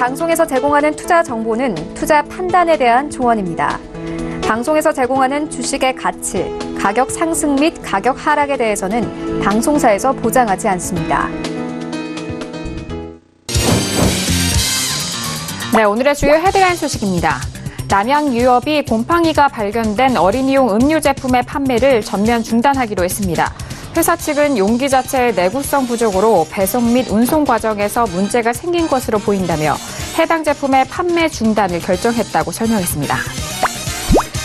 방송에서 제공하는 투자 정보는 투자 판단에 대한 조언입니다. 방송에서 제공하는 주식의 가치, 가격 상승 및 가격 하락에 대해서는 방송사에서 보장하지 않습니다. 네, 오늘의 주요 헤드라인 소식입니다. 남양유업이 곰팡이가 발견된 어린이용 음료 제품의 판매를 전면 중단하기로 했습니다. 회사 측은 용기 자체의 내구성 부족으로 배송 및 운송 과정에서 문제가 생긴 것으로 보인다며 해당 제품의 판매 중단을 결정했다고 설명했습니다.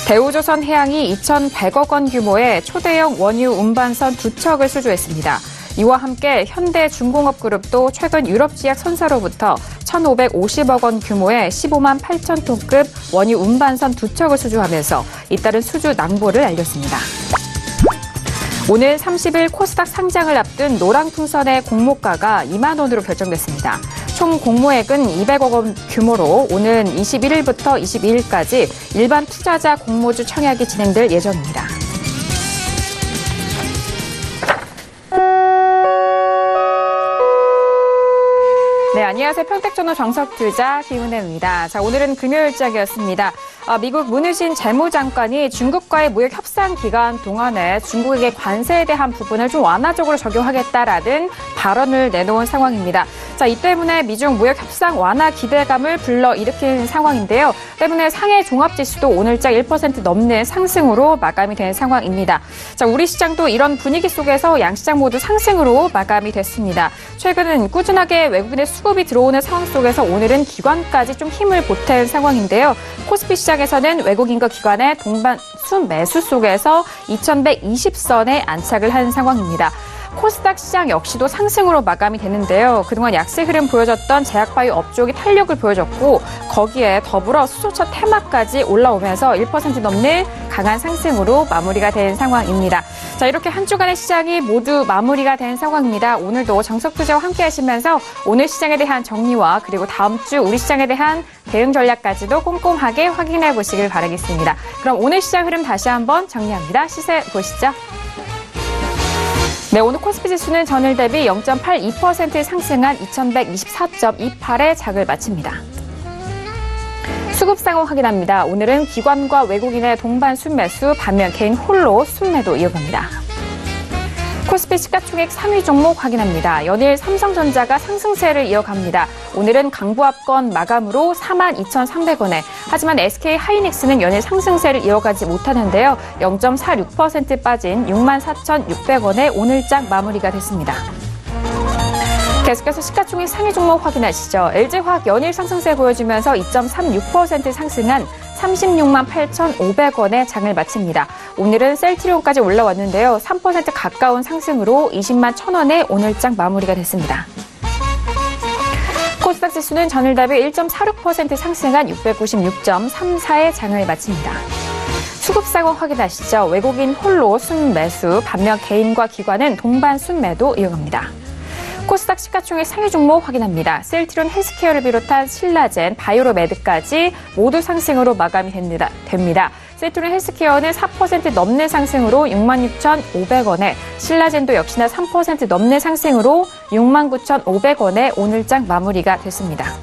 대우조선해양이 2,100억 원 규모의 초대형 원유 운반선 2척을 수주했습니다. 이와 함께 현대중공업그룹도 최근 유럽 지역 선사로부터 1,550억 원 규모의 15만 8천 톤급 원유 운반선 2척을 수주하면서 잇따른 수주 낭보를 알렸습니다. 오늘 30일 코스닥 상장을 앞둔 노랑풍선의 공모가가 2만 원으로 결정됐습니다. 총 공모액은 200억 원 규모로 오는 21일부터 22일까지 일반 투자자 공모주 청약이 진행될 예정입니다. 네, 안녕하세요. 평택전호 정석투자 김은혜입니다. 자, 오늘은 금요일장이었습니다. 미국 문우신 재무장관이 중국과의 무역 협상 기간 동안에 중국에게 관세에 대한 부분을 좀 완화적으로 적용하겠다라는 발언을 내놓은 상황입니다. 자, 이 때문에 미중 무역 협상 완화 기대감을 불러일으킨 상황인데요. 때문에 상해 종합지수도 오늘장 1% 넘는 상승으로 마감이 된 상황입니다. 자, 우리 시장도 이런 분위기 속에서 양시장 모두 상승으로 마감이 됐습니다. 최근은 꾸준하게 외국인의 수급이 들어오는 상황 속에서 오늘은 기관까지 좀 힘을 보탠 상황인데요. 코스피 시장에서는 외국인과 기관의 동반 순매수 속에서 2,120선에 안착을 한 상황입니다. 코스닥 시장 역시도 상승으로 마감이 됐는데요. 그동안 약세 흐름 보여줬던 제약바이오 업종이 탄력을 보여줬고 거기에 더불어 수소차 테마까지 올라오면서 1% 넘는 강한 상승으로 마무리가 된 상황입니다. 자, 이렇게 한 주간의 시장이 모두 마무리가 된 상황입니다. 오늘도 정석투자와 함께 하시면서 오늘 시장에 대한 정리와 그리고 다음 주 우리 시장에 대한 대응 전략까지도 꼼꼼하게 확인해 보시길 바라겠습니다. 그럼 오늘 시장 흐름 다시 한번 정리합니다. 시세 보시죠. 네, 오늘 코스피 지수는 전일 대비 0.82% 상승한 2124.28에 장을 마칩니다. 수급 상황 확인합니다. 오늘은 기관과 외국인의 동반 순매수, 반면 개인 홀로 순매도 이어갑니다. 코스피 시가총액 상위 종목 확인합니다. 연일 삼성전자가 상승세를 이어갑니다. 오늘은 강보합권 마감으로 42,300원에 하지만 SK하이닉스는 연일 상승세를 이어가지 못하는데요. 0.46% 빠진 64,600원에 오늘장 마무리가 됐습니다. 계속해서 시가총액 상위 종목 확인하시죠. LG화학 연일 상승세 보여주면서 2.36% 상승한 36만 8,500원에 장을 마칩니다. 오늘은 셀트리온까지 올라왔는데요. 3% 가까운 상승으로 20만 1,000원에 오늘장 마무리가 됐습니다. 코스닥 지수는 전일 대비 1.46% 상승한 696.34에 장을 마칩니다. 수급 상황 확인하시죠. 외국인 홀로 순매수, 반면 개인과 기관은 동반 순매도 이어갑니다. 코스닥 시가총액 상위 종목 확인합니다. 셀트리온 헬스케어를 비롯한 신라젠, 바이오로메드까지 모두 상승으로 마감이 됩니다. 셀트리온 헬스케어는 4% 넘는 상승으로 66,500원에, 신라젠도 역시나 3% 넘는 상승으로 69,500원에 오늘장 마무리가 됐습니다.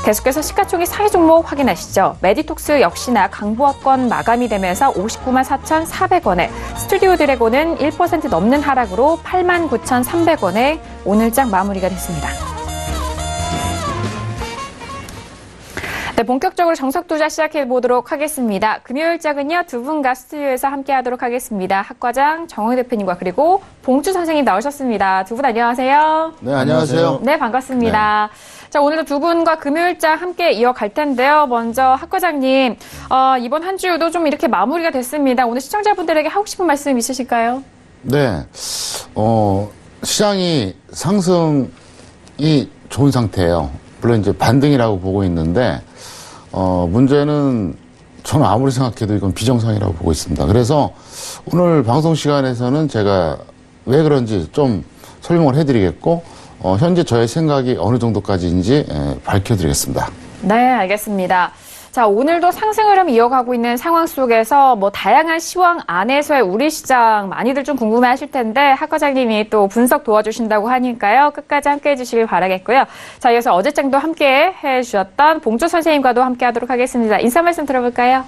계속해서 시가총액 상위 종목 확인하시죠. 메디톡스 역시나 강보합권 마감이 되면서 59만 4,400원에, 스튜디오 드래곤은 1% 넘는 하락으로 89,300원에 오늘장 마무리가 됐습니다. 네, 본격적으로 정석투자 시작해 보도록 하겠습니다. 금요일장은요, 두 분과 스튜디오에서 함께 하도록 하겠습니다. 학과장 정홍희 대표님과 그리고 봉주 선생님 나오셨습니다. 두 분 안녕하세요. 네, 안녕하세요. 네, 반갑습니다. 네. 자, 오늘도 두 분과 금요일장 함께 이어갈 텐데요. 먼저 학과장님, 이번 한 주도 좀 이렇게 마무리가 됐습니다. 오늘 시청자분들에게 하고 싶은 말씀 있으실까요? 네, 시장이 상승이 좋은 상태예요. 물론 이제 반등이라고 보고 있는데, 문제는 저는 아무리 생각해도 이건 비정상이라고 보고 있습니다. 그래서 오늘 방송 시간에서는 제가 왜 그런지 좀 설명을 해드리겠고, 현재 저의 생각이 어느 정도까지인지 밝혀드리겠습니다. 네, 알겠습니다. 자, 오늘도 상승 흐름 이어가고 있는 상황 속에서 뭐 다양한 시황 안에서의 우리 시장 많이들 좀 궁금해 하실 텐데 학 과장님이 또 분석 도와주신다고 하니까요. 끝까지 함께 해주시길 바라겠고요. 자, 이어서 어제장도 함께 해주셨던 봉조 선생님과도 함께 하도록 하겠습니다. 인사 말씀 들어볼까요?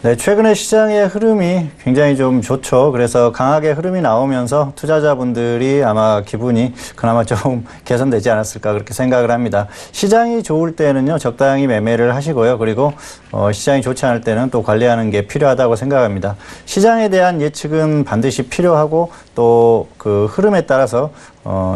네, 최근에 시장의 흐름이 굉장히 좀 좋죠. 그래서 강하게 흐름이 나오면서 투자자분들이 아마 기분이 그나마 좀 개선되지 않았을까 그렇게 생각을 합니다. 시장이 좋을 때는요, 적당히 매매를 하시고요. 그리고 시장이 좋지 않을 때는 또 관리하는 게 필요하다고 생각합니다. 시장에 대한 예측은 반드시 필요하고 또 그 흐름에 따라서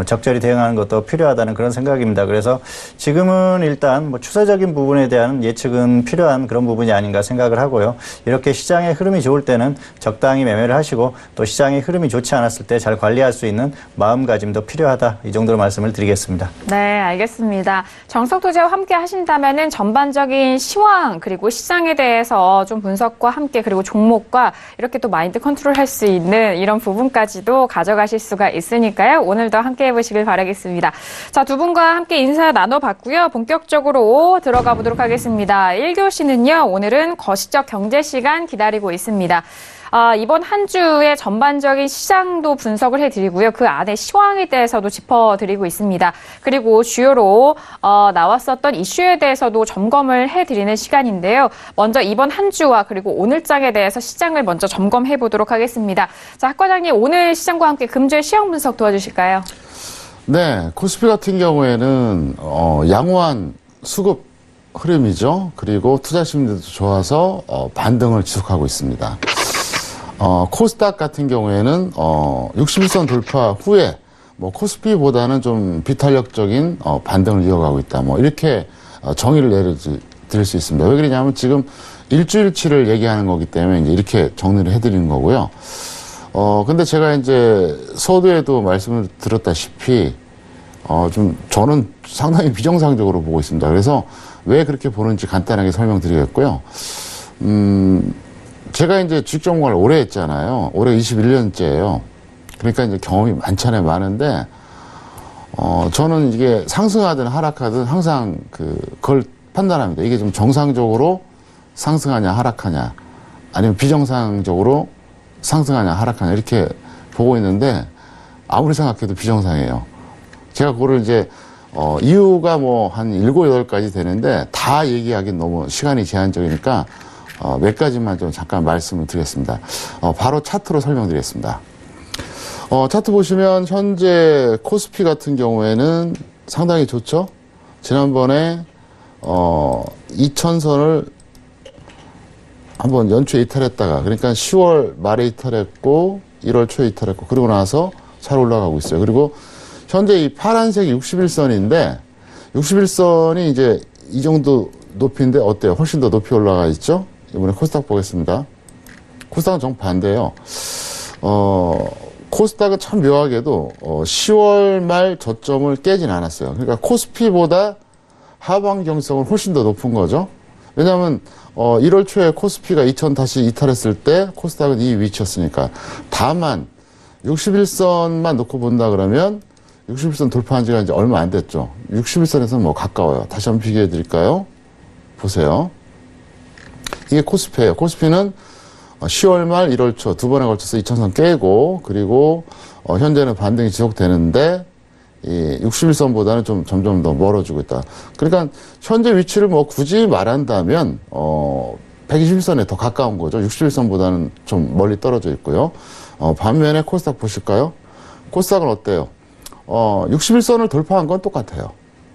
적절히 대응하는 것도 필요하다는 그런 생각입니다. 그래서 지금은 일단 뭐 추세적인 부분에 대한 예측은 필요한 그런 부분이 아닌가 생각을 하고요. 이렇게 시장의 흐름이 좋을 때는 적당히 매매를 하시고 또 시장의 흐름이 좋지 않았을 때 잘 관리할 수 있는 마음가짐도 필요하다. 이 정도로 말씀을 드리겠습니다. 네, 알겠습니다. 정석투자와 함께 하신다면은 전반적인 시황 그리고 시장에 대해서 좀 분석과 함께 그리고 종목과 이렇게 또 마인드 컨트롤할 수 있는 이런 부분까지도 가져가실 수가 있으니까요. 오늘도 함께 해보시길 바라겠습니다. 자, 두 분과 함께 인사 나눠봤고요. 본격적으로 들어가 보도록 하겠습니다. 1교시는요. 오늘은 거시적 경제 시간 기다리고 있습니다. 이번 한 주의 전반적인 시장도 분석을 해드리고요. 그 안에 시황에 대해서도 짚어드리고 있습니다. 그리고 주요로 나왔었던 이슈에 대해서도 점검을 해드리는 시간인데요. 먼저 이번 한 주와 그리고 오늘장에 대해서 시장을 먼저 점검해 보도록 하겠습니다. 자, 학 과장님 오늘 시장과 함께 금주의 시황 분석 도와주실까요? 네, 코스피 같은 경우에는 양호한 수급 흐름이죠. 그리고 투자 심리도 좋아서 반등을 지속하고 있습니다. 코스닥 같은 경우에는 61선 돌파 후에 뭐 코스피보다는 좀 비탄력적인 반등을 이어가고 있다. 뭐 이렇게 정의를 내려드릴 수 있습니다. 왜 그러냐면 지금 일주일치를 얘기하는 거기 때문에 이제 이렇게 정리를 해드리는 거고요. 근데 제가 이제 서두에도 말씀을 드렸다시피 좀 저는 상당히 비정상적으로 보고 있습니다. 그래서 왜 그렇게 보는지 간단하게 설명드리겠고요. 제가 이제 주식 전공을 오래 했잖아요. 올해 21년째예요. 그러니까 이제 경험이 많잖아요. 많은데 저는 이게 상승하든 하락하든 항상 그걸 판단합니다. 이게 좀 정상적으로 상승하냐 하락하냐 아니면 비정상적으로 상승하냐 하락하냐 이렇게 보고 있는데 아무리 생각해도 비정상이에요. 제가 그거를 이제 이유가 뭐 한 7, 8가지 되는데 다 얘기하기는 너무 시간이 제한적이니까 몇 가지만 좀 잠깐 말씀을 드리겠습니다. 바로 차트로 설명드리겠습니다. 차트 보시면 현재 코스피 같은 경우에는 상당히 좋죠. 지난번에 2000선을 한번 연초에 이탈했다가 그러니까 10월 말에 이탈했고 1월 초에 이탈했고 그러고 나서 잘 올라가고 있어요. 그리고 현재 이 파란색이 61선인데 61선이 이제 이 정도 높이인데 어때요? 훨씬 더 높이 올라가 있죠? 이번에 코스닥 보겠습니다. 코스닥은 정반대예요. 코스닥은 참 묘하게도 10월 말 저점을 깨진 않았어요. 그러니까 코스피보다 하방 경성은 훨씬 더 높은 거죠. 왜냐하면 1월 초에 코스피가 2000 다시 이탈했을 때 코스닥은 이 위치였으니까. 다만 61선만 놓고 본다 그러면 61선 돌파한 지가 이제 얼마 안 됐죠. 61선에서는 뭐 가까워요. 다시 한번 비교해 드릴까요? 보세요. 이게 코스피예요. 코스피는 10월 말 1월 초 두 번에 걸쳐서 2000선 깨고 그리고 현재는 반등이 지속되는데 이 61선보다는 좀 점점 더 멀어지고 있다. 그러니까 현재 위치를 뭐 굳이 말한다면 121선에 더 가까운 거죠. 61선보다는 좀 멀리 떨어져 있고요. 반면에 코스닥 보실까요? 코스닥은 어때요? 61선을 돌파한 건 똑같아요.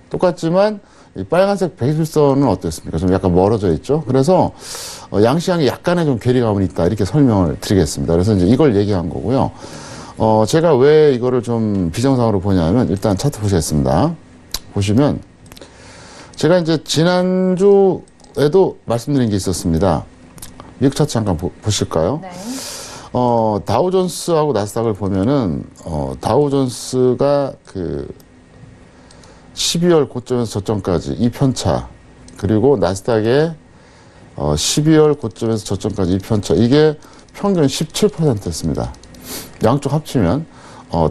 똑같지만 이 빨간색 121선은 어땠습니까? 좀 약간 멀어져 있죠. 그래서 양시장에 약간의 좀 괴리감은 있다 이렇게 설명을 드리겠습니다. 그래서 이제 이걸 얘기한 거고요. 제가 왜 이거를 좀 비정상으로 보냐면 일단 차트 보시겠습니다. 보시면 제가 이제 지난주에도 말씀드린 게 있었습니다. 미국 차트 잠깐 보실까요? 네. 다우존스하고 나스닥을 보면은 다우존스가 12월 고점에서 저점까지 이 편차, 그리고 나스닥의 12월 고점에서 저점까지 이 편차, 이게 평균 17%였습니다. 양쪽 합치면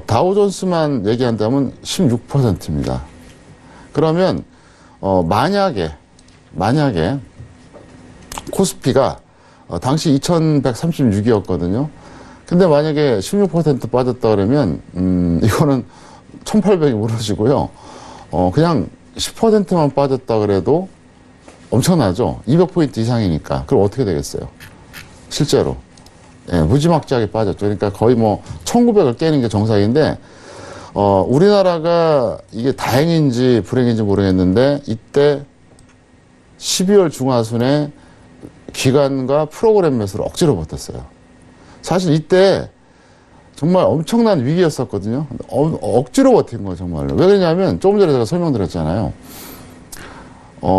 다우존스만 얘기한다면 16%입니다. 그러면 만약에 코스피가 당시 2136이었거든요. 근데 만약에 16% 빠졌다 그러면 이거는 1800이 무너지고요. 그냥 10%만 빠졌다 그래도 엄청나죠. 200포인트 이상이니까. 그럼 어떻게 되겠어요? 실제로. 예, 무지막지하게 빠졌죠. 그러니까 거의 뭐 1900을 깨는 게 정상인데 우리나라가 이게 다행인지 불행인지 모르겠는데 이때 12월 중하순에 기관과 프로그램 매수를 억지로 버텼어요. 사실 이때 정말 엄청난 위기였었거든요. 억지로 버틴 거예요, 정말로. 왜 그러냐면 조금 전에 제가 설명드렸잖아요.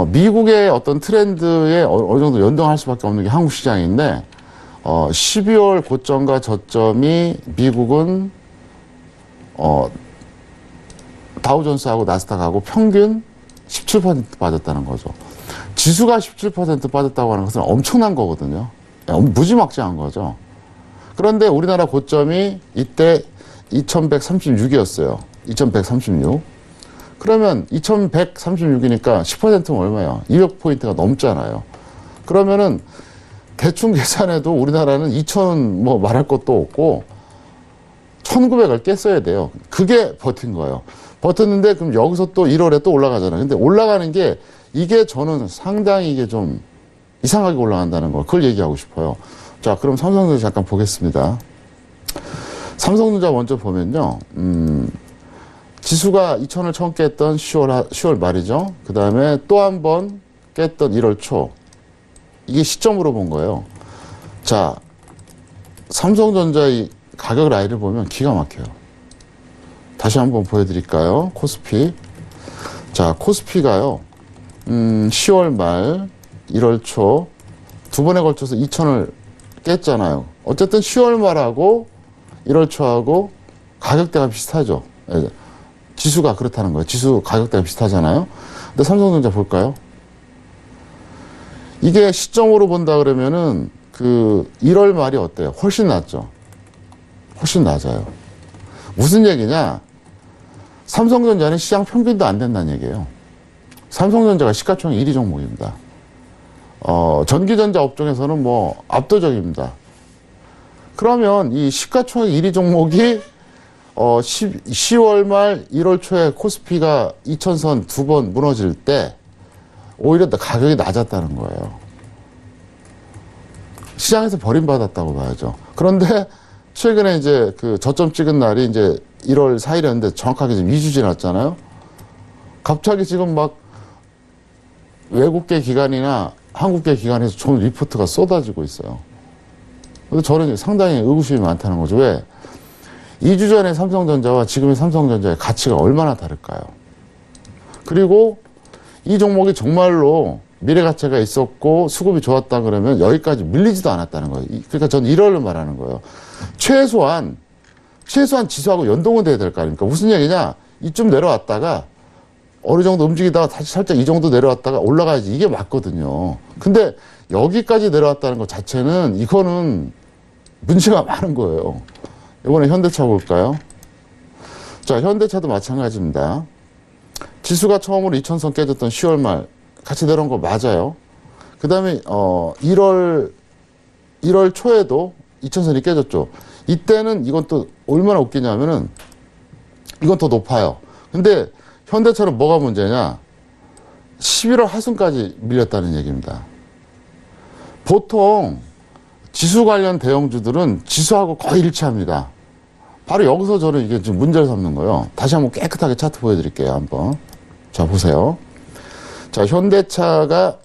미국의 어떤 트렌드에 어느 정도 연동할 수밖에 없는 게 한국 시장인데 12월 고점과 저점이 미국은 다우존스하고 나스닥하고 평균 17% 빠졌다는 거죠. 지수가 17% 빠졌다고 하는 것은 엄청난 거거든요. 무지막지한 거죠. 그런데 우리나라 고점이 이때 2136이었어요. 2136. 그러면 2136이니까 10%면 얼마예요? 200포인트가 넘잖아요. 그러면은 대충 계산해도 우리나라는 2000 뭐 말할 것도 없고 1900을 깼어야 돼요. 그게 버틴 거예요. 버텼는데 그럼 여기서 또 1월에 또 올라가잖아요. 근데 올라가는 게 이게 저는 상당히 이게 좀 이상하게 올라간다는 거. 그걸 얘기하고 싶어요. 자, 그럼 삼성전자 잠깐 보겠습니다. 삼성전자 먼저 보면요. 지수가 2000을 처음 깼던 10월 말이죠. 그 다음에 또 한 번 깼던 1월 초. 이게 시점으로 본 거예요. 자, 삼성전자의 가격 라인을 보면 기가 막혀요. 다시 한번 보여드릴까요? 코스피. 자, 코스피가요. 10월 말, 1월 초 두 번에 걸쳐서 2000을 깼잖아요. 어쨌든 10월 말하고 1월 초하고 가격대가 비슷하죠. 지수가 그렇다는 거예요. 지수 가격대가 비슷하잖아요. 근데 삼성전자 볼까요? 이게 시점으로 본다 그러면은 그 1월 말이 어때요? 훨씬 낫죠. 훨씬 낮아요. 무슨 얘기냐? 삼성전자는 시장 평균도 안 된다는 얘기예요. 삼성전자가 시가총액 1위 종목입니다. 전기전자 업종에서는 뭐 압도적입니다. 그러면 이 시가총액 1위 종목이 10월 말 1월 초에 코스피가 2000선 두 번 무너질 때 오히려 가격이 낮았다는 거예요. 시장에서 버림받았다고 봐야죠. 그런데 최근에 이제 그 저점 찍은 날이 이제 1월 4일이었는데 정확하게 지금 2주 지났잖아요. 갑자기 지금 막 외국계 기관이나 한국계 기관에서 좋은 리포트가 쏟아지고 있어요. 그래서 저는 상당히 의구심이 많다는 거죠. 왜? 2주 전에 삼성전자와 지금의 삼성전자의 가치가 얼마나 다를까요? 그리고 이 종목이 정말로 미래 가치가 있었고 수급이 좋았다 그러면 여기까지 밀리지도 않았다는 거예요. 그러니까 저는 1월을 말하는 거예요. 최소한 지수하고 연동은 돼야 될 거 아닙니까? 무슨 얘기냐? 이쯤 내려왔다가 어느 정도 움직이다가 다시 살짝 이 정도 내려왔다가 올라가야지. 이게 맞거든요. 근데 여기까지 내려왔다는 것 자체는 이거는 문제가 많은 거예요. 이번에 현대차 볼까요? 자, 현대차도 마찬가지입니다. 지수가 처음으로 2000선 깨졌던 10월 말 같이 내려온 거 맞아요. 그 다음에 1월 초에도 2000선이 깨졌죠. 이때는 이건 또 얼마나 웃기냐면은 이건 더 높아요. 근데 현대차는 뭐가 문제냐? 11월 하순까지 밀렸다는 얘기입니다. 보통 지수 관련 대형주들은 지수하고 거의 일치합니다. 바로 여기서 저는 이게 좀 문제를 삼는 거예요. 다시 한번 깨끗하게 차트 보여드릴게요. 한번. 자, 보세요. 자, 현대차가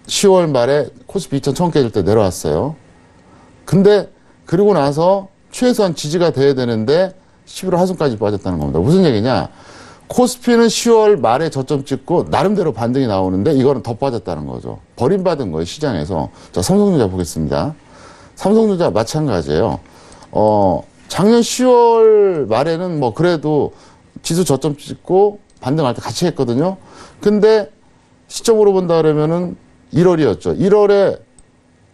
10월 말에 코스피 2000 처음 깨질 때 내려왔어요. 근데 그리고 나서 최소한 지지가 돼야 되는데 11월 하순까지 빠졌다는 겁니다. 무슨 얘기냐? 코스피는 10월 말에 저점 찍고 나름대로 반등이 나오는데 이거는 더 빠졌다는 거죠. 버림받은 거예요, 시장에서. 자, 삼성전자 보겠습니다. 삼성전자 마찬가지예요. 작년 10월 말에는 뭐 그래도 지수 저점 찍고 반등할 때 같이 했거든요. 근데 시점으로 본다 그러면은 1월이었죠. 1월에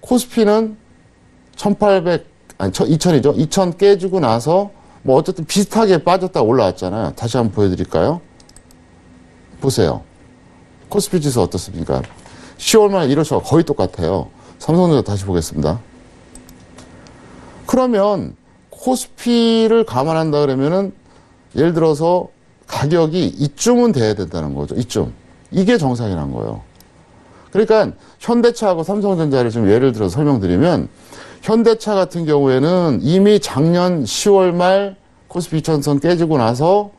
코스피는 2000이죠. 2000 깨지고 나서 뭐 어쨌든 비슷하게 빠졌다 올라왔잖아요. 다시 한번 보여드릴까요? 보세요. 코스피 지수 어떻습니까? 10월말 1월초가 거의 똑같아요. 삼성전자 다시 보겠습니다. 그러면 코스피를 감안한다 그러면은 예를 들어서 가격이 이쯤은 돼야 된다는 거죠. 이쯤. 이게 정상이란 거예요. 그러니까 현대차하고 삼성전자를 좀 예를 들어서 설명드리면 현대차 같은 경우에는 이미 작년 10월 말 코스피 2000선 깨지고 나서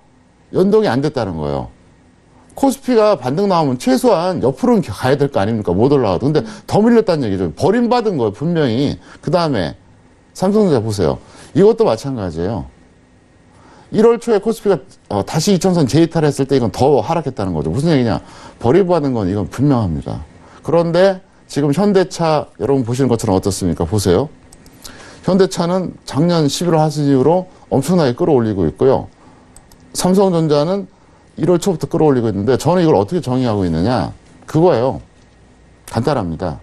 연동이 안 됐다는 거예요. 코스피가 반등 나오면 최소한 옆으로는 가야 될 거 아닙니까? 못 올라가도. 근데 더 밀렸다는 얘기죠. 버림받은 거예요, 분명히. 그 다음에 삼성전자 보세요. 이것도 마찬가지예요. 1월 초에 코스피가 다시 2000선 재이탈했을 때 이건 더 하락했다는 거죠. 무슨 얘기냐? 버림받은 건 이건 분명합니다. 그런데 지금 현대차 여러분 보시는 것처럼 어떻습니까? 보세요. 현대차는 작년 11월 하순 이후로 엄청나게 끌어올리고 있고요. 삼성전자는 1월 초부터 끌어올리고 있는데 저는 이걸 어떻게 정의하고 있느냐? 그거예요. 간단합니다.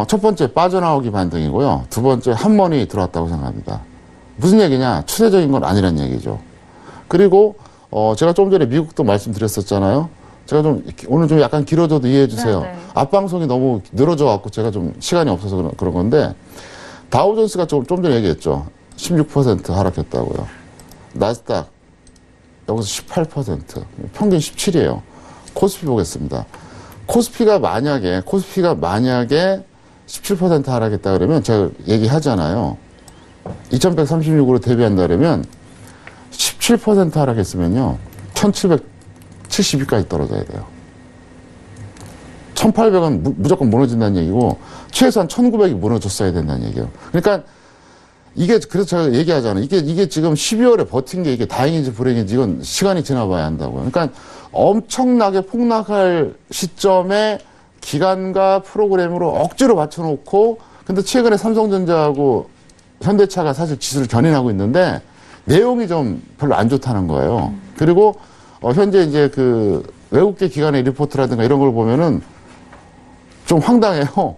첫 번째 빠져나오기 반등이고요. 두 번째 한번이 들어왔다고 생각합니다. 무슨 얘기냐? 추세적인 건 아니란 얘기죠. 그리고 제가 좀 전에 미국도 말씀드렸었잖아요. 제가 오늘 좀 약간 길어져도 이해해 주세요. 네. 앞방송이 너무 늘어져 갖고 제가 좀 시간이 없어서 그런 건데 다우존스가 좀 전에 얘기했죠. 16% 하락했다고요. 나스닥 여기서 18%, 평균 17이에요. 코스피 보겠습니다. 코스피가 만약에 17% 하락했다 그러면 제가 얘기하잖아요. 2136으로 대비한다 그러면 17% 하락했으면요. 1772까지 떨어져야 돼요. 1800은 무조건 무너진다는 얘기고 최소한 1900이 무너졌어야 된다는 얘기예요. 그러니까 이게 그래서 제가 얘기하잖아요. 이게 지금 12월에 버틴 게 이게 다행인지 불행인지 이건 시간이 지나봐야 한다고요. 그러니까 엄청나게 폭락할 시점에 기간과 프로그램으로 억지로 맞춰놓고 근데 최근에 삼성전자하고 현대차가 사실 지수를 견인하고 있는데 내용이 좀 별로 안 좋다는 거예요. 그리고 현재 이제 그 외국계 기관의 리포트라든가 이런 걸 보면은 좀 황당해요.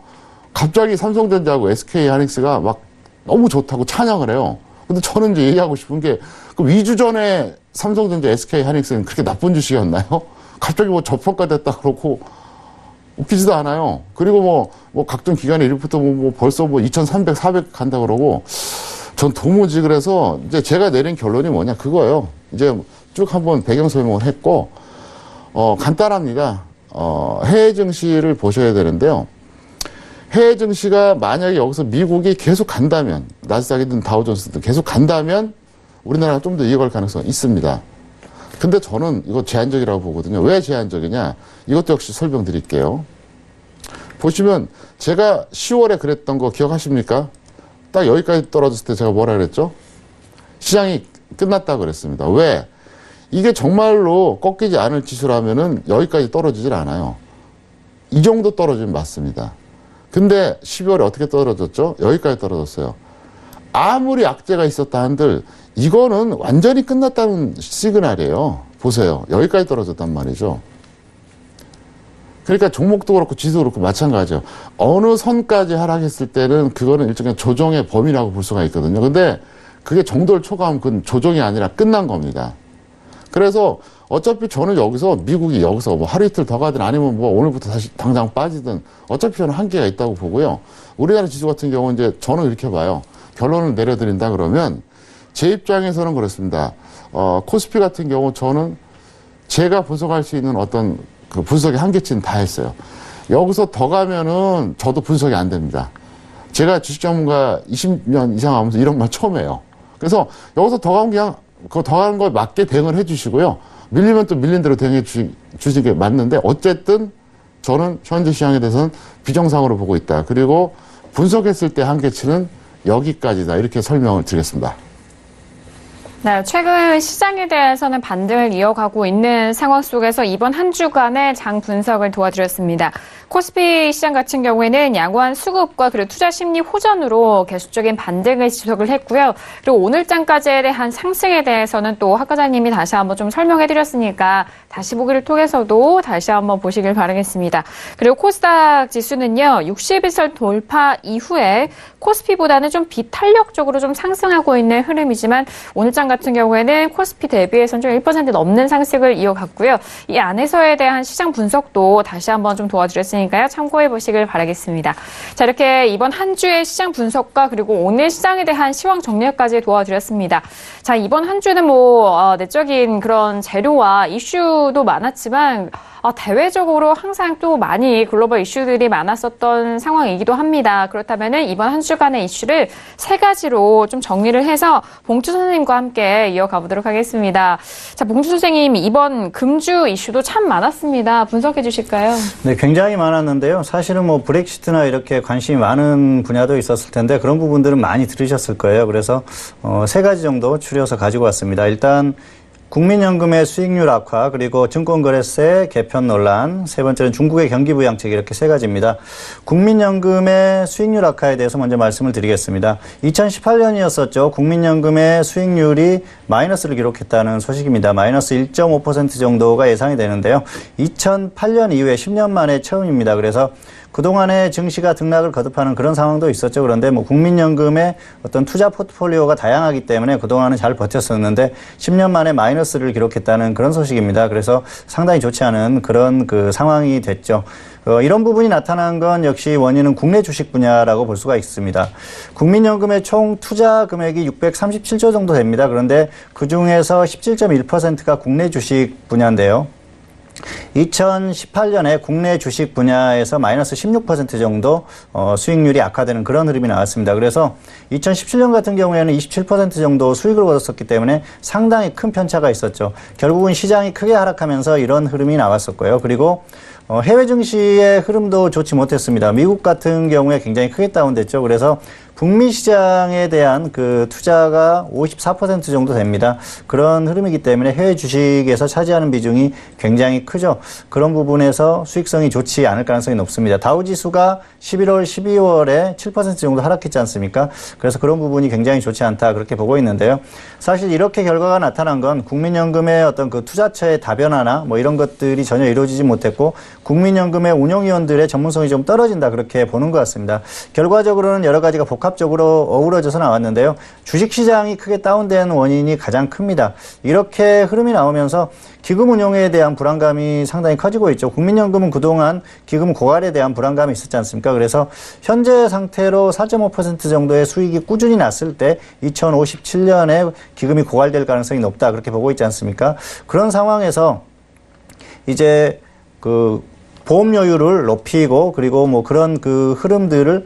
갑자기 삼성전자하고 SK 하이닉스가 막 너무 좋다고 찬양을 해요. 근데 저는 이제 얘기하고 싶은 게, 그 2주 전에 삼성전자, SK 하이닉스는 그렇게 나쁜 주식이었나요? 갑자기 뭐 저평가됐다 그러고 웃기지도 않아요. 그리고 뭐 각종 기관의 리포트 벌써 2,300, 400 간다 그러고 전 도무지 그래서 이제 제가 내린 결론이 뭐냐 그거예요. 이제 쭉 한번 배경 설명을 했고, 간단합니다. 해외 증시를 보셔야 되는데요. 해외 증시가 만약에 여기서 미국이 계속 간다면, 나스닥이든 다우존스든 계속 간다면 우리나라가 좀 더 이어갈 가능성이 있습니다. 근데 저는 이거 제한적이라고 보거든요. 왜 제한적이냐? 이것도 역시 설명드릴게요. 보시면 제가 10월에 그랬던 거 기억하십니까? 딱 여기까지 떨어졌을 때 제가 뭐라 그랬죠? 시장이 끝났다고 그랬습니다. 왜? 이게 정말로 꺾이지 않을 지수라면은 여기까지 떨어지질 않아요. 이 정도 떨어지면 맞습니다. 근데 12월에 어떻게 떨어졌죠? 여기까지 떨어졌어요. 아무리 악재가 있었다 한들 이거는 완전히 끝났다는 시그널이에요. 보세요. 여기까지 떨어졌단 말이죠. 그러니까 종목도 그렇고 지수도 그렇고 마찬가지예요. 어느 선까지 하락했을 때는 그거는 일종의 조정의 범위라고 볼 수가 있거든요. 근데 그게 정도를 초과하면 그건 조정이 아니라 끝난 겁니다. 그래서 어차피 저는 여기서 미국이 여기서 뭐 하루 이틀 더 가든 아니면 뭐 오늘부터 다시 당장 빠지든 어차피 저는 한계가 있다고 보고요. 우리나라 지수 같은 경우는 이제 저는 이렇게 봐요. 결론을 내려드린다 그러면 제 입장에서는 그렇습니다. 코스피 같은 경우 저는 제가 분석할 수 있는 어떤 그 분석의 한계치는 다 했어요. 여기서 더 가면은 저도 분석이 안 됩니다. 제가 주식 전문가 20년 이상 하면서 이런 말 처음 해요. 그래서 여기서 더 가면 그냥 그 더 가는 거에 맞게 대응을 해 주시고요. 밀리면 또 밀린 대로 대응해 주시는 게 맞는데 어쨌든 저는 현재 시장에 대해서는 비정상으로 보고 있다. 그리고 분석했을 때 한계치는 여기까지다. 이렇게 설명을 드리겠습니다. 네, 최근 시장에 대해서는 반등을 이어가고 있는 상황 속에서 이번 한 주간의 장 분석을 도와드렸습니다. 코스피 시장 같은 경우에는 양호한 수급과 그리고 투자 심리 호전으로 계속적인 반등을 지속을 했고요. 그리고 오늘장까지에 대한 상승에 대해서는 또 학 과장님이 다시 한번 좀 설명해드렸으니까 다시 보기를 통해서도 다시 한번 보시길 바라겠습니다. 그리고 코스닥 지수는요, 60일선 돌파 이후에 코스피보다는 좀 비탄력적으로 좀 상승하고 있는 흐름이지만 오늘장 주식시장 같은 경우에는 코스피 대비해서는 좀 1% 넘는 상승을 이어갔고요. 이 안에서에 대한 시장 분석도 다시 한번 좀 도와드렸으니까요. 참고해 보시길 바라겠습니다. 자, 이렇게 이번 한 주의 시장 분석과 그리고 오늘 시장에 대한 시황 정리까지 도와드렸습니다. 자, 이번 한 주는 내적인 그런 재료와 이슈도 많았지만 대외적으로 항상 또 많이 글로벌 이슈들이 많았었던 상황이기도 합니다. 그렇다면은 이번 한 주간의 이슈를 세 가지로 좀 정리를 해서 봉주 선생님과 함께 이어가 보도록 하겠습니다. 자, 봉주 선생님, 이번 금주 이슈도 참 많았습니다. 분석해 주실까요? 네, 굉장히 많았는데요. 사실은 뭐 브렉시트나 이렇게 관심이 많은 분야도 있었을 텐데 그런 부분들은 많이 들으셨을 거예요. 그래서 세 가지 정도 추려서 가지고 왔습니다. 일단 국민연금의 수익률 악화, 그리고 증권거래세 개편 논란, 세 번째는 중국의 경기부양책, 이렇게 세 가지입니다. 국민연금의 수익률 악화에 대해서 먼저 말씀을 드리겠습니다. 2018년이었었죠. 국민연금의 수익률이 마이너스를 기록했다는 소식입니다. 마이너스 1.5% 정도가 예상이 되는데요. 2008년 이후에 10년 만에 처음입니다. 그래서 그동안에 증시가 등락을 거듭하는 그런 상황도 있었죠. 그런데 뭐 국민연금의 어떤 투자 포트폴리오가 다양하기 때문에 그동안은 잘 버텼었는데 10년 만에 마이너스를 기록했다는 그런 소식입니다. 그래서 상당히 좋지 않은 그런 상황이 됐죠. 이런 부분이 나타난 건 역시 원인은 국내 주식 분야라고 볼 수가 있습니다. 국민연금의 총 투자 금액이 637조 정도 됩니다. 그런데 그 중에서 17.1%가 국내 주식 분야인데요. 2018년에 국내 주식 분야에서 마이너스 16% 정도 수익률이 악화되는 그런 흐름이 나왔습니다. 그래서 2017년 같은 경우에는 27% 정도 수익을 얻었었기 때문에 상당히 큰 편차가 있었죠. 결국은 시장이 크게 하락하면서 이런 흐름이 나왔었고요. 그리고 해외 증시의 흐름도 좋지 못했습니다. 미국 같은 경우에 굉장히 크게 다운됐죠. 그래서 북미 시장에 대한 그 투자가 54% 정도 됩니다. 그런 흐름이기 때문에 해외 주식에서 차지하는 비중이 굉장히 크죠. 그런 부분에서 수익성이 좋지 않을 가능성이 높습니다. 다우지수가 11월, 12월에 7% 정도 하락했지 않습니까? 그래서 그런 부분이 굉장히 좋지 않다, 그렇게 보고 있는데요. 사실 이렇게 결과가 나타난 건 국민연금의 어떤 그 투자처의 다변화나 뭐 이런 것들이 전혀 이루어지지 못했고 국민연금의 운영위원들의 전문성이 좀 떨어진다, 그렇게 보는 것 같습니다. 결과적으로는 여러 가지가 복합적으로 어우러져서 나왔는데요. 주식시장이 크게 다운된 원인이 가장 큽니다. 이렇게 흐름이 나오면서 기금 운용에 대한 불안감이 상당히 커지고 있죠. 국민연금은 그동안 기금 고갈에 대한 불안감이 있었지 않습니까? 그래서 현재 상태로 4.5% 정도의 수익이 꾸준히 났을 때 2057년에 기금이 고갈될 가능성이 높다, 그렇게 보고 있지 않습니까? 그런 상황에서 이제 보험료율을 높이고 그리고 뭐 그런 흐름들을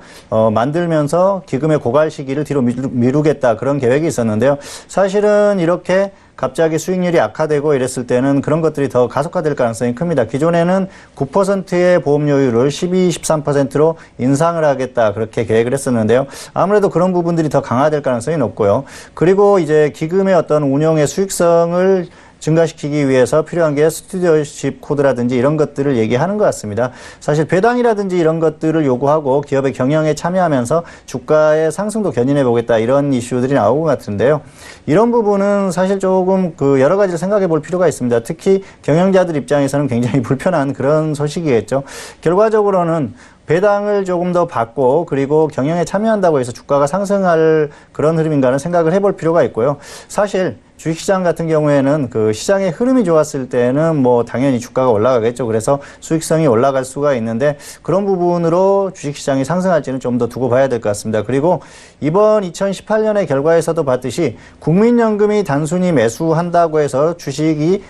만들면서 기금의 고갈 시기를 뒤로 미루겠다, 그런 계획이 있었는데요. 사실은 이렇게 갑자기 수익률이 악화되고 이랬을 때는 그런 것들이 더 가속화될 가능성이 큽니다. 기존에는 9%의 보험료율을 12, 13%로 인상을 하겠다, 그렇게 계획을 했었는데요. 아무래도 그런 부분들이 더 강화될 가능성이 높고요. 그리고 이제 기금의 어떤 운용의 수익성을 증가시키기 위해서 필요한 게 스튜디오십 코드라든지 이런 것들을 얘기하는 것 같습니다. 사실 배당이라든지 이런 것들을 요구하고 기업의 경영에 참여하면서 주가의 상승도 견인해 보겠다, 이런 이슈들이 나오고 같은데요. 이런 부분은 사실 조금 여러 가지를 생각해 볼 필요가 있습니다. 특히 경영자들 입장에서는 굉장히 불편한 그런 소식이겠죠. 결과적으로는 배당을 조금 더 받고 그리고 경영에 참여한다고 해서 주가가 상승할 그런 흐름인가는 생각을 해볼 필요가 있고요. 사실 주식시장 같은 경우에는 시장의 흐름이 좋았을 때는 뭐 당연히 주가가 올라가겠죠. 그래서 수익성이 올라갈 수가 있는데 그런 부분으로 주식시장이 상승할지는 좀 더 두고 봐야 될 것 같습니다. 그리고 이번 2018년의 결과에서도 봤듯이 국민연금이 단순히 매수한다고 해서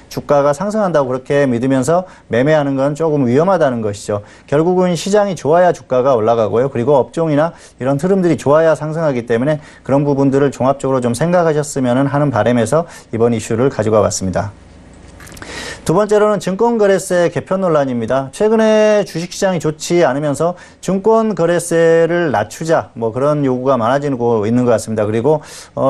주가가 상승한다고 그렇게 믿으면서 매매하는 건 조금 위험하다는 것이죠. 결국은 시장이 좋아야 주가가 올라가고요. 그리고 업종이나 이런 흐름들이 좋아야 상승하기 때문에 그런 부분들을 종합적으로 좀 생각하셨으면 하는 바람에서 이번 이슈를 가지고 와봤습니다. 두 번째로는 증권거래세 개편 논란입니다. 최근에 주식시장이 좋지 않으면서 증권거래세를 낮추자, 뭐 그런 요구가 많아지고 있는 것 같습니다. 그리고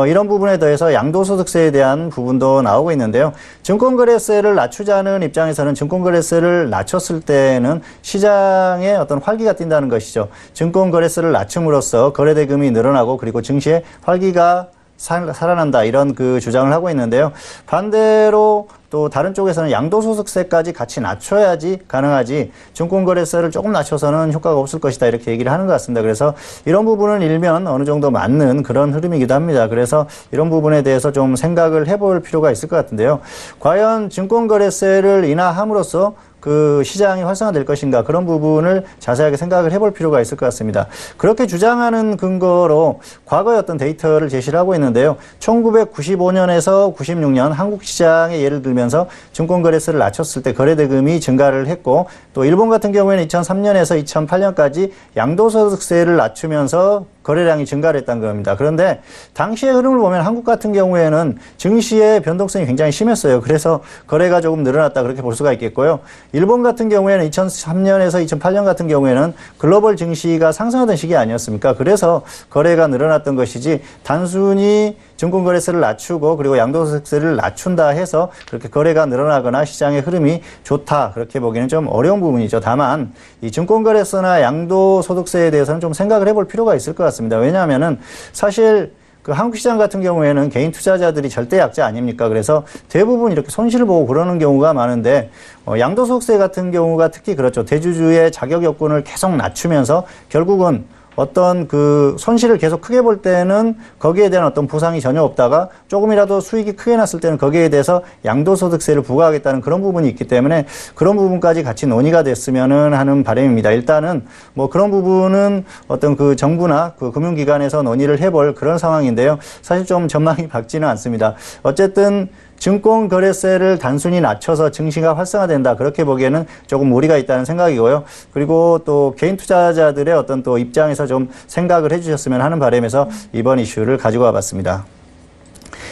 이런 부분에 더해서 양도소득세에 대한 부분도 나오고 있는데요. 증권거래세를 낮추자는 입장에서는 증권거래세를 낮췄을 때는 시장에 어떤 활기가 뛴다는 것이죠. 증권거래세를 낮춤으로써 거래대금이 늘어나고 그리고 증시에 활기가 살아난다, 이런 주장을 하고 있는데요. 반대로 또 다른 쪽에서는 양도소득세까지 같이 낮춰야지 가능하지 증권거래세를 조금 낮춰서는 효과가 없을 것이다 이렇게 얘기를 하는 것 같습니다. 그래서 이런 부분을 일면 어느 정도 맞는 그런 흐름이기도 합니다. 그래서 이런 부분에 대해서 좀 생각을 해볼 필요가 있을 것 같은데요. 과연 증권거래세를 인하함으로써 그 시장이 활성화될 것인가 그런 부분을 자세하게 생각을 해볼 필요가 있을 것 같습니다. 그렇게 주장하는 근거로 과거의 어떤 데이터를 제시를 하고 있는데요. 1995년에서 96년 한국 시장의 예를 들면서 증권거래세를 낮췄을 때 거래대금이 증가를 했고 또 일본 같은 경우에는 2003년에서 2008년까지 양도소득세를 낮추면서 거래량이 증가를 했다는 겁니다. 그런데 당시의 흐름을 보면 한국 같은 경우에는 증시의 변동성이 굉장히 심했어요. 그래서 거래가 조금 늘어났다 그렇게 볼 수가 있겠고요. 일본 같은 경우에는 2003년에서 2008년 같은 경우에는 글로벌 증시가 상승하던 시기 아니었습니까? 그래서 거래가 늘어났던 것이지 단순히 증권거래세를 낮추고 그리고 양도소득세를 낮춘다 해서 그렇게 거래가 늘어나거나 시장의 흐름이 좋다 그렇게 보기는 좀 어려운 부분이죠. 다만 이 증권거래세나 양도소득세에 대해서는 좀 생각을 해볼 필요가 있을 것 같습니다. 왜냐하면은 사실 그 한국 시장 같은 경우에는 개인 투자자들이 절대 약자 아닙니까? 그래서 대부분 이렇게 손실을 보고 그러는 경우가 많은데 양도소득세 같은 경우가 특히 그렇죠. 대주주의 자격 요건을 계속 낮추면서 결국은 어떤 그 손실을 계속 크게 볼 때는 거기에 대한 어떤 보상이 전혀 없다가 조금이라도 수익이 크게 났을 때는 거기에 대해서 양도소득세를 부과하겠다는 그런 부분이 있기 때문에 그런 부분까지 같이 논의가 됐으면은 하는 바람입니다. 일단은 뭐 그런 부분은 어떤 그 정부나 그 금융기관에서 논의를 해볼 그런 상황인데요. 사실 좀 전망이 밝지는 않습니다. 어쨌든 증권거래세를 단순히 낮춰서 증시가 활성화된다 그렇게 보기에는 조금 무리가 있다는 생각이고요. 그리고 또 개인 투자자들의 어떤 또 입장에서 좀 생각을 해주셨으면 하는 바람에서 이번 이슈를 가지고 와봤습니다.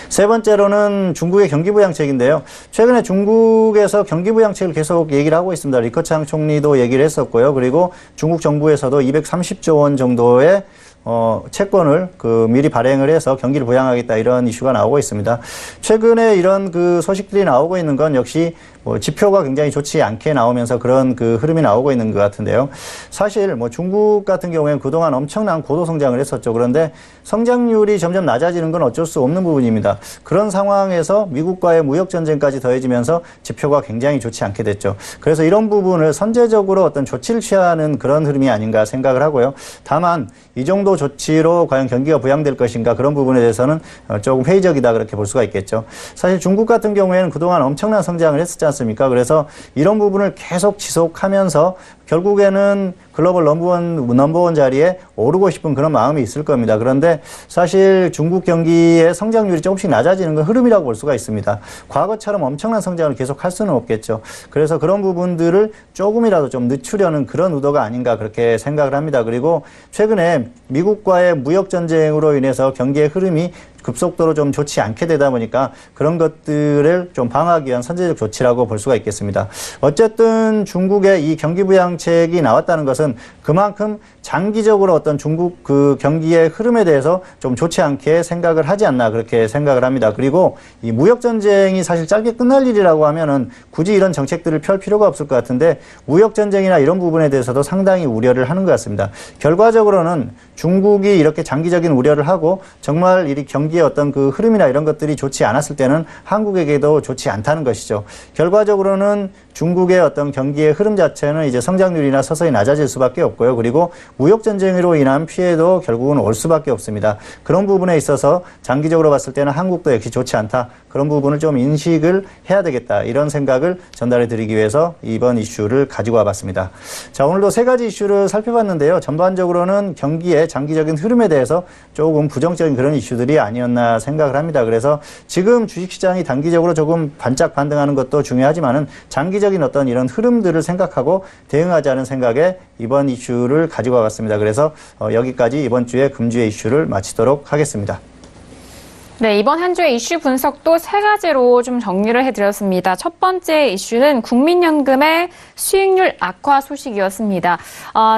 세 번째로는 중국의 경기부양책인데요. 최근에 중국에서 경기부양책을 계속 얘기를 하고 있습니다. 리커창 총리도 얘기를 했었고요. 그리고 중국 정부에서도 230조 원 정도의 채권을 미리 발행을 해서 경기를 부양하겠다 이런 이슈가 나오고 있습니다. 최근에 이런 그 소식들이 나오고 있는 건 역시 지표가 굉장히 좋지 않게 나오면서 그런 그 흐름이 나오고 있는 것 같은데요. 사실 중국 같은 경우에는 그동안 엄청난 고도 성장을 했었죠. 그런데 성장률이 점점 낮아지는 건 어쩔 수 없는 부분입니다. 그런 상황에서 미국과의 무역 전쟁까지 더해지면서 지표가 굉장히 좋지 않게 됐죠. 그래서 이런 부분을 선제적으로 어떤 조치를 취하는 그런 흐름이 아닌가 생각을 하고요. 다만 이 정도 조치로 과연 경기가 부양될 것인가 그런 부분에 대해서는 조금 회의적이다 그렇게 볼 수가 있겠죠. 사실 중국 같은 경우에는 그동안 엄청난 성장을 했었지 않습니까? 그래서 이런 부분을 계속 지속하면서 결국에는 글로벌 넘버원 자리에 오르고 싶은 그런 마음이 있을 겁니다. 그런데 사실 중국 경기의 성장률이 조금씩 낮아지는 건 흐름이라고 볼 수가 있습니다. 과거처럼 엄청난 성장을 계속 할 수는 없겠죠. 그래서 그런 부분들을 조금이라도 좀 늦추려는 그런 의도가 아닌가 그렇게 생각을 합니다. 그리고 최근에 미국과의 무역 전쟁으로 인해서 경기의 흐름이 급속도로 좀 좋지 않게 되다 보니까 그런 것들을 좀 방어하기 위한 선제적 조치라고 볼 수가 있겠습니다. 어쨌든 중국의 이 경기 부양책이 나왔다는 것은 그만큼 장기적으로 어떤 중국 그 경기의 흐름에 대해서 좀 좋지 않게 생각을 하지 않나 그렇게 생각을 합니다. 그리고 이 무역 전쟁이 사실 짧게 끝날 일이라고 하면은 굳이 이런 정책들을 펼 필요가 없을 것 같은데 무역 전쟁이나 이런 부분에 대해서도 상당히 우려를 하는 것 같습니다. 결과적으로는 중국이 이렇게 장기적인 우려를 하고 정말 이 경기의 어떤 그 흐름이나 이런 것들이 좋지 않았을 때는 한국에게도 좋지 않다는 것이죠. 결과적으로는 중국의 어떤 경기의 흐름 자체는 이제 성장률이나 서서히 낮아질 수밖에 없고요. 그리고 무역 전쟁으로 인한 피해도 결국은 올 수밖에 없습니다. 그런 부분에 있어서 장기적으로 봤을 때는 한국도 역시 좋지 않다. 그런 부분을 좀 인식을 해야 되겠다. 이런 생각을 전달해 드리기 위해서 이번 이슈를 가지고 와봤습니다. 자, 오늘도 세 가지 이슈를 살펴봤는데요. 전반적으로는 경기의 장기적인 흐름에 대해서 조금 부정적인 그런 이슈들이 아니었나 생각을 합니다. 그래서 지금 주식시장이 단기적으로 조금 반짝 반등하는 것도 중요하지만은 장기적인 어떤 이런 흐름들을 생각하고 대응하자는 생각에 이번 이슈를 가지고 와봤습니다. 그래서 여기까지 이번 주에 금주의 이슈를 마치도록 하겠습니다. 네, 이번 한 주의 이슈 분석도 세 가지로 좀 정리를 해드렸습니다. 첫 번째 이슈는 국민연금의 수익률 악화 소식이었습니다.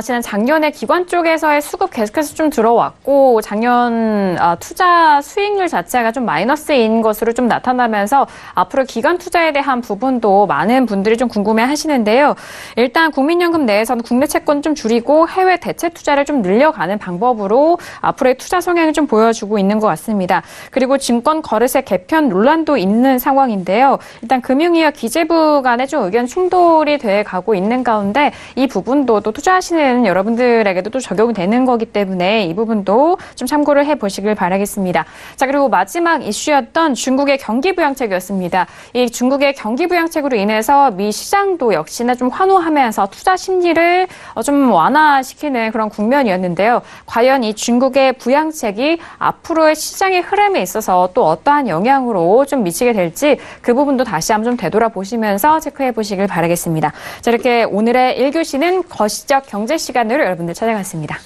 지난 작년에 기관 쪽에서의 수급 계속해서 좀 들어왔고 작년 투자 수익률 자체가 좀 마이너스인 것으로 좀 나타나면서 앞으로 기관 투자에 대한 부분도 많은 분들이 좀 궁금해 하시는데요. 일단 국민연금 내에서는 국내 채권 좀 줄이고 해외 대체 투자를 좀 늘려가는 방법으로 앞으로의 투자 성향을 좀 보여주고 있는 것 같습니다. 그리고 그리고 증권 거래세 개편 논란도 있는 상황인데요. 일단 금융위와 기재부 간에 좀 의견 충돌이 돼 가고 있는 가운데 이 부분도 또 투자하시는 여러분들에게도 또 적용이 되는 거기 때문에 이 부분도 좀 참고를 해보시길 바라겠습니다. 자, 그리고 마지막 이슈였던 중국의 경기 부양책이었습니다. 이 중국의 경기 부양책으로 인해서 미 시장도 역시나 좀 환호하면서 투자 심리를 좀 완화시키는 그런 국면이었는데요. 과연 이 중국의 부양책이 앞으로의 시장의 흐름에 있어서 또 어떠한 영향으로 좀 미치게 될지 그 부분도 다시 한번 좀 되돌아보시면서 체크해 보시길 바라겠습니다. 자, 이렇게 오늘의 1교시는 거시적 경제 시간으로 여러분들 찾아갔습니다.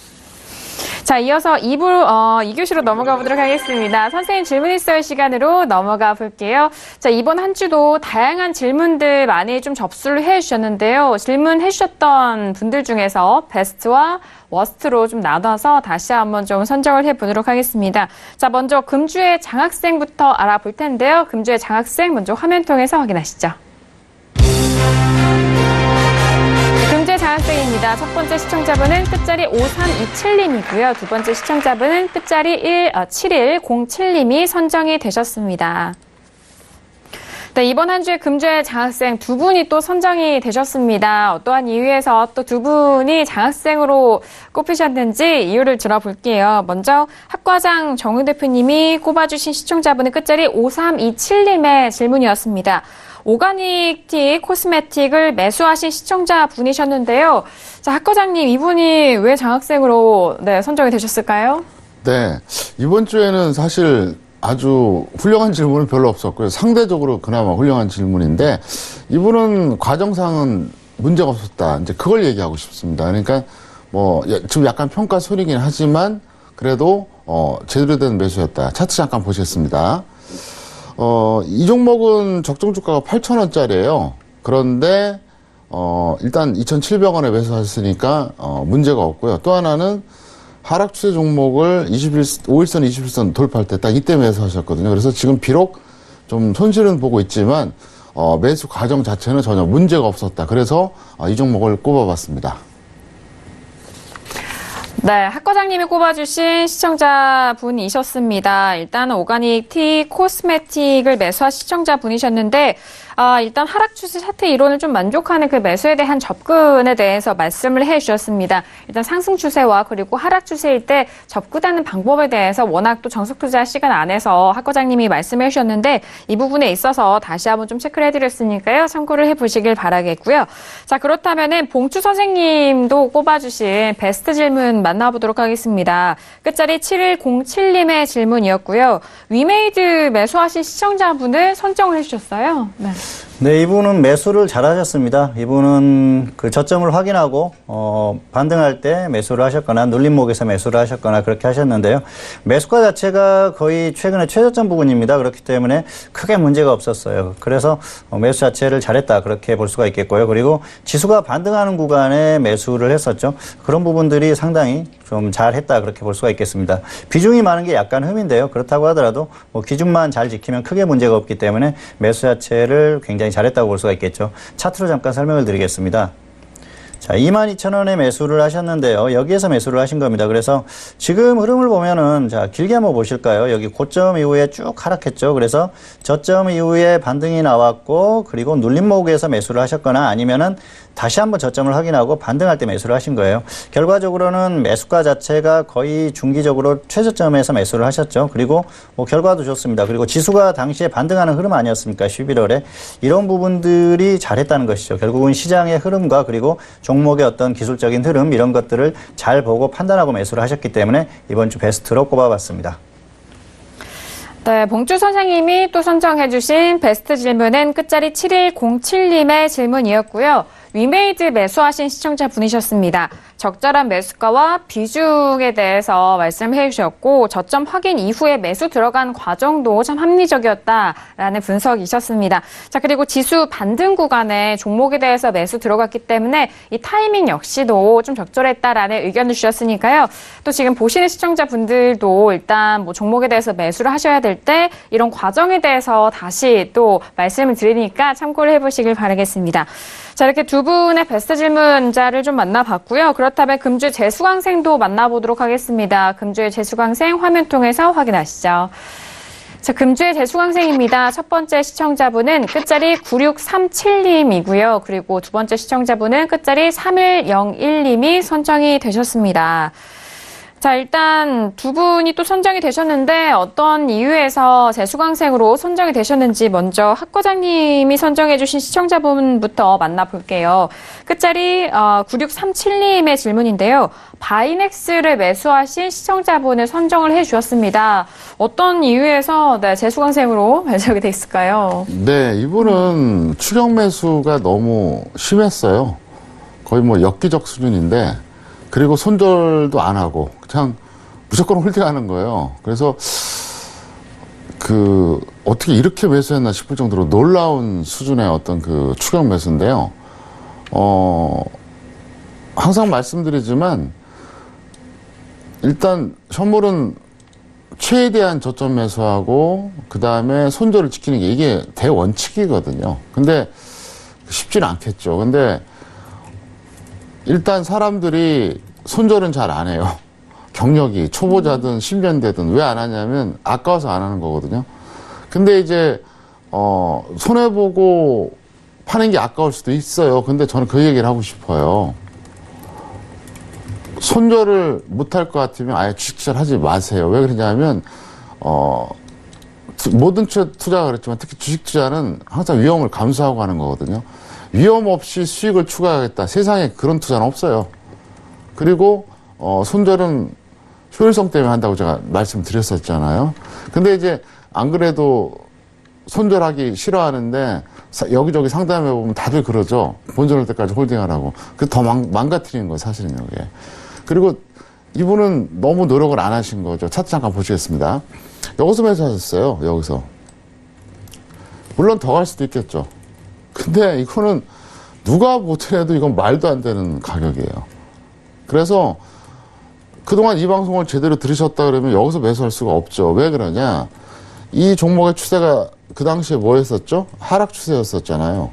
자, 이어서 2교시로 넘어가 보도록 하겠습니다. 선생님 질문 있어요 시간으로 넘어가 볼게요. 자, 이번 한 주도 다양한 질문들 많이 좀 접수를 해 주셨는데요. 질문해 주셨던 분들 중에서 베스트와 워스트로 좀 나눠서 다시 한번 좀 선정을 해보도록 하겠습니다. 자, 먼저 금주의 장학생부터 알아볼 텐데요. 금주의 장학생 먼저 화면 통해서 확인하시죠. 금주의 장학생입니다. 첫 번째 시청자분은 끝자리 5327님이고요. 두 번째 시청자분은 끝자리 7107님이 선정이 되셨습니다. 네, 이번 한 주에 금주의 장학생 두 분이 또 선정이 되셨습니다. 어떠한 이유에서 또 두 분이 장학생으로 꼽히셨는지 이유를 들어볼게요. 먼저 학과장 정우 대표님이 꼽아주신 시청자분의 끝자리 5327님의 질문이었습니다. 오가닉 티 코스메틱을 매수하신 시청자 분이셨는데요. 자, 학과장님, 이분이 왜 장학생으로 선정이 되셨을까요? 네, 이번 주에는 사실 아주 훌륭한 질문은 별로 없었고요. 상대적으로 그나마 훌륭한 질문인데 이분은 과정상은 문제가 없었다. 이제 그걸 얘기하고 싶습니다. 그러니까 뭐 지금 약간 평가 소리긴 하지만 그래도 제대로 된 매수였다. 차트 잠깐 보시겠습니다. 이 종목은 적정 주가가 8,000원짜리예요. 그런데 일단 2,700원에 매수하셨으니까 문제가 없고요. 또 하나는 하락 추세 종목을 5일선, 21선 돌파할 때 딱 이때 매수하셨거든요. 그래서 지금 비록 좀 손실은 보고 있지만 매수 과정 자체는 전혀 문제가 없었다. 그래서 이 종목을 꼽아봤습니다. 네, 학과장님이 꼽아주신 시청자분이셨습니다. 일단 오가닉 티 코스메틱을 매수한 시청자분이셨는데 일단 하락 추세 차트 이론을 좀 만족하는 그 매수에 대한 접근에 대해서 말씀을 해주셨습니다. 일단 상승 추세와 그리고 하락 추세일 때 접근하는 방법에 대해서 워낙 또 정석 투자 시간 안에서 학과장님이 말씀해 주셨는데 이 부분에 있어서 다시 한번 좀 체크를 해드렸으니까요. 참고를 해보시길 바라겠고요. 자, 그렇다면은 봉추 선생님도 꼽아주신 베스트 질문 만나보도록 하겠습니다. 끝자리 7107님의 질문이었고요. 위메이드 매수하신 시청자분을 선정을 해주셨어요. 네. 네, 이분은 매수를 잘하셨습니다. 이분은 그 저점을 확인하고 반등할 때 매수를 하셨거나 눌림목에서 매수를 하셨거나 그렇게 하셨는데요. 매수가 자체가 거의 최근에 최저점 부근입니다. 그렇기 때문에 크게 문제가 없었어요. 그래서 매수 자체를 잘했다 그렇게 볼 수가 있겠고요. 그리고 지수가 반등하는 구간에 매수를 했었죠. 그런 부분들이 상당히 좀 잘했다 그렇게 볼 수가 있겠습니다. 비중이 많은 게 약간 흠인데요. 그렇다고 하더라도 기준만 잘 지키면 크게 문제가 없기 때문에 매수 자체를 굉장히 잘했다고 볼 수가 있겠죠. 차트로 잠깐 설명을 드리겠습니다. 자, 22,000원에 매수를 하셨는데요. 여기에서 매수를 하신 겁니다. 그래서 지금 흐름을 보면은 자, 길게 한번 보실까요? 여기 고점 이후에 쭉 하락했죠. 그래서 저점 이후에 반등이 나왔고 그리고 눌림목에서 매수를 하셨거나 아니면은 다시 한번 저점을 확인하고 반등할 때 매수를 하신 거예요. 결과적으로는 매수가 자체가 거의 중기적으로 최저점에서 매수를 하셨죠. 그리고 결과도 좋습니다. 그리고 지수가 당시에 반등하는 흐름 아니었습니까? 11월에. 이런 부분들이 잘했다는 것이죠. 결국은 시장의 흐름과 그리고 종목의 어떤 기술적인 흐름 이런 것들을 잘 보고 판단하고 매수를 하셨기 때문에 이번 주 베스트로 꼽아봤습니다. 네, 봉주 선생님이 또 선정해주신 베스트 질문은 끝자리 7107님의 질문이었고요. 위메이드 매수하신 시청자분이셨습니다. 적절한 매수가와 비중에 대해서 말씀해 주셨고 저점 확인 이후에 매수 들어간 과정도 참 합리적이었다라는 분석이셨습니다. 자, 그리고 지수 반등 구간에 종목에 대해서 매수 들어갔기 때문에 이 타이밍 역시도 좀 적절했다라는 의견을 주셨으니까요. 또 지금 보시는 시청자분들도 일단 종목에 대해서 매수를 하셔야 될 때 이런 과정에 대해서 다시 또 말씀을 드리니까 참고를 해보시길 바라겠습니다. 자, 이렇게 두 분의 베스트 질문자를 좀 만나봤고요. 그렇다면 금주의 재수강생도 만나보도록 하겠습니다. 금주의 재수강생 화면 통해서 확인하시죠. 자, 금주의 재수강생입니다. 첫 번째 시청자분은 끝자리 9637님이고요. 그리고 두 번째 시청자분은 끝자리 3101님이 선정이 되셨습니다. 자, 일단 두 분이 또 선정이 되셨는데 어떤 이유에서 재수강생으로 선정이 되셨는지 먼저 학 과장님이 선정해 주신 시청자분부터 만나볼게요. 끝자리 9637님의 질문인데요. 바이넥스를 매수하신 시청자분을 선정을 해 주셨습니다. 어떤 이유에서 재수강생으로 배정이 돼 있을까요? 네, 이분은 추격 매수가 너무 심했어요. 거의 뭐 엽기적 수준인데, 그리고 손절도 안 하고 그냥 무조건 홀딩하는 거예요. 그래서 어떻게 이렇게 매수했나 싶을 정도로 놀라운 수준의 어떤 추격 매수인데요. 항상 말씀드리지만 일단 현물은 최대한 저점 매수하고 그 다음에 손절을 지키는 게 이게 대원칙이거든요. 근데 쉽지는 않겠죠. 근데 일단 사람들이 손절은 잘 안 해요. 경력이 초보자든 신변되든 왜 안 하냐면 아까워서 안 하는 거거든요. 근데 이제 손해보고 파는 게 아까울 수도 있어요. 근데 저는 그 얘기를 하고 싶어요. 손절을 못할 것 같으면 아예 주식 투자를 하지 마세요. 왜 그러냐면 모든 투자가 그렇지만 특히 주식 투자는 항상 위험을 감수하고 하는 거거든요. 위험 없이 수익을 추가하겠다. 세상에 그런 투자는 없어요. 그리고 손절은 효율성 때문에 한다고 제가 말씀드렸었잖아요. 근데 이제 안 그래도 손절하기 싫어하는데 여기저기 상담해 보면 다들 그러죠. 본전할 때까지 홀딩하라고. 그 더 망가뜨리는 거예요, 사실은 이게. 그리고 이분은 너무 노력을 안 하신 거죠. 차트 잠깐 보시겠습니다. 여기서 매수하셨어요. 여기서. 물론 더 갈 수도 있겠죠. 근데 이거는 누가 보더라도 이건 말도 안 되는 가격이에요. 그래서 그동안 이 방송을 제대로 들으셨다 그러면 여기서 매수할 수가 없죠. 왜 그러냐? 이 종목의 추세가 그 당시에 뭐였었죠? 하락 추세였었잖아요.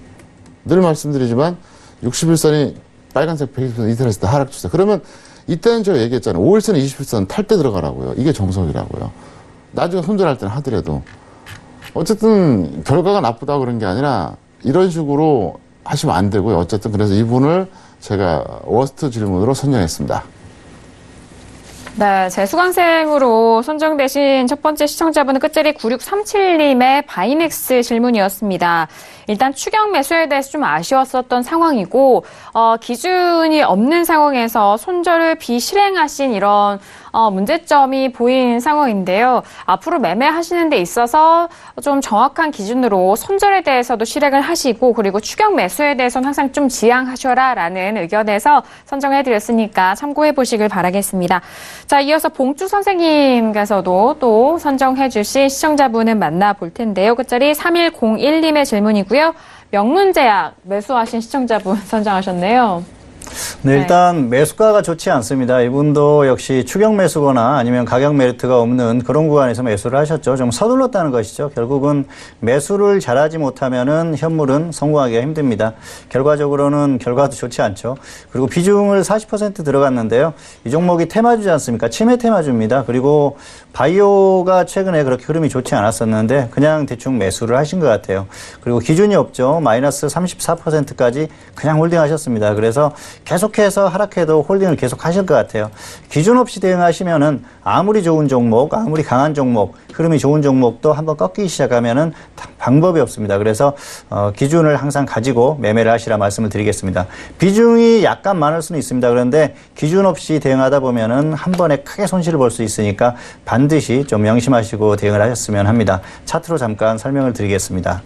늘 말씀드리지만 61선이 빨간색 120선 이탈했을 때 하락 추세. 그러면 이때는 제가 얘기했잖아요. 5일선, 21선 탈 때 들어가라고요. 이게 정석이라고요. 나중에 손절할 때는 하더라도. 어쨌든 결과가 나쁘다고 그런 게 아니라 이런 식으로 하시면 안 되고요. 어쨌든 그래서 이분을 제가 워스트 질문으로 선정했습니다. 네, 재수강생으로 선정되신 첫 번째 시청자분은 끝자리 9637님의 바이넥스 질문이었습니다. 일단 추격 매수에 대해서 좀 아쉬웠었던 상황이고 기준이 없는 상황에서 손절을 비실행하신 이런 문제점이 보인 상황인데요. 앞으로 매매하시는 데 있어서 좀 정확한 기준으로 손절에 대해서도 실행을 하시고 그리고 추격 매수에 대해서는 항상 좀 지양하셔라라는 의견에서 선정해드렸으니까 참고해 보시길 바라겠습니다. 자, 이어서 봉주 선생님께서도 또 선정해주신 시청자분을 만나볼 텐데요. 끝자리 3101님의 질문이고요. 명문제약 매수하신 시청자분 선정하셨네요. 네, 일단 매수가가 좋지 않습니다. 이분도 역시 추격 매수거나 아니면 가격 메리트가 없는 그런 구간에서 매수를 하셨죠. 좀 서둘렀다는 것이죠. 결국은 매수를 잘하지 못하면은 현물은 성공하기가 힘듭니다. 결과적으로는 결과도 좋지 않죠. 그리고 비중을 40% 들어갔는데요. 이 종목이 테마주지 않습니까? 치매 테마주입니다. 그리고 바이오가 최근에 그렇게 흐름이 좋지 않았었는데 그냥 대충 매수를 하신 것 같아요. 그리고 기준이 없죠. 마이너스 34%까지 그냥 홀딩하셨습니다. 그래서 계속해서 하락해도 홀딩을 계속 하실 것 같아요. 기준 없이 대응하시면은 아무리 좋은 종목, 아무리 강한 종목, 흐름이 좋은 종목도 한번 꺾이기 시작하면은 방법이 없습니다. 그래서 기준을 항상 가지고 매매를 하시라 말씀을 드리겠습니다. 비중이 약간 많을 수는 있습니다. 그런데 기준 없이 대응하다 보면은 한 번에 크게 손실을 볼 수 있으니까 반드시 좀 명심하시고 대응을 하셨으면 합니다. 차트로 잠깐 설명을 드리겠습니다.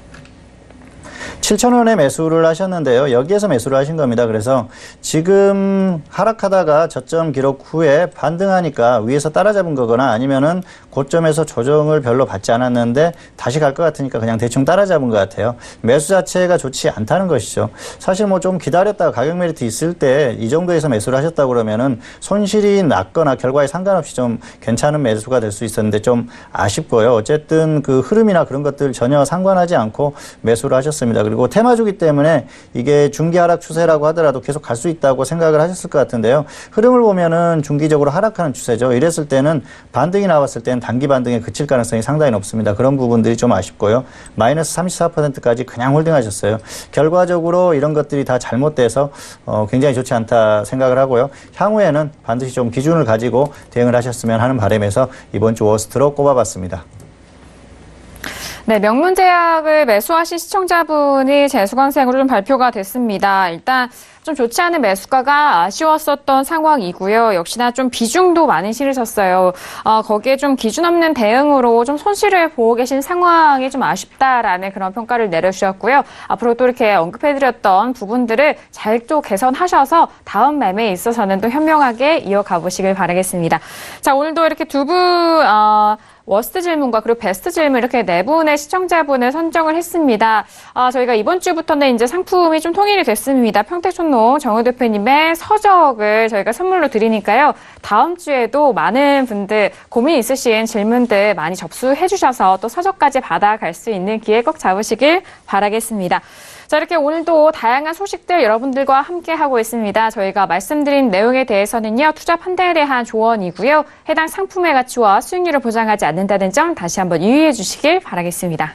7,000원에 매수를 하셨는데요. 여기에서 매수를 하신 겁니다. 그래서 지금 하락하다가 저점 기록 후에 반등하니까 위에서 따라잡은 거거나 아니면은 고점에서 조정을 별로 받지 않았는데 다시 갈 것 같으니까 그냥 대충 따라잡은 것 같아요. 매수 자체가 좋지 않다는 것이죠. 사실 뭐 좀 기다렸다가 가격 메리트 있을 때 이 정도에서 매수를 하셨다고 그러면은 손실이 났거나 결과에 상관없이 좀 괜찮은 매수가 될 수 있었는데 좀 아쉽고요. 어쨌든 그 흐름이나 그런 것들 전혀 상관하지 않고 매수를 하셨습니다. 그리고 그리고 테마주기 때문에 이게 중기 하락 추세라고 하더라도 계속 갈 수 있다고 생각을 하셨을 것 같은데요. 흐름을 보면은 중기적으로 하락하는 추세죠. 이랬을 때는 반등이 나왔을 때는 단기 반등에 그칠 가능성이 상당히 높습니다. 그런 부분들이 좀 아쉽고요. 마이너스 34%까지 그냥 홀딩하셨어요. 결과적으로 이런 것들이 다 잘못돼서 굉장히 좋지 않다 생각을 하고요. 향후에는 반드시 좀 기준을 가지고 대응을 하셨으면 하는 바람에서 이번 주 워스트로 꼽아봤습니다. 네, 명문제약을 매수하신 시청자분이 재수강생으로 좀 발표가 됐습니다. 일단 좀 좋지 않은 매수가가 아쉬웠었던 상황이고요. 역시나 좀 비중도 많이 실으셨어요. 거기에 좀 기준 없는 대응으로 좀 손실을 보고 계신 상황이 좀 아쉽다라는 그런 평가를 내려주셨고요. 앞으로 또 이렇게 언급해드렸던 부분들을 잘 또 개선하셔서 다음 매매에 있어서는 또 현명하게 이어가 보시길 바라겠습니다. 자, 오늘도 이렇게 두 분, 워스트 질문과 그리고 베스트 질문 이렇게 네 분의 시청자분을 선정을 했습니다. 저희가 이번 주부터는 이제 상품이 좀 통일이 됐습니다. 평택촌농 정우 대표님의 서적을 저희가 선물로 드리니까요. 다음 주에도 많은 분들 고민 있으신 질문들 많이 접수해 주셔서 또 서적까지 받아갈 수 있는 기회 꼭 잡으시길 바라겠습니다. 자, 이렇게 오늘도 다양한 소식들 여러분들과 함께 하고 있습니다. 저희가 말씀드린 내용에 대해서는요, 투자 판단에 대한 조언이고요. 해당 상품의 가치와 수익률을 보장하지 않는다는 점 다시 한번 유의해 주시길 바라겠습니다.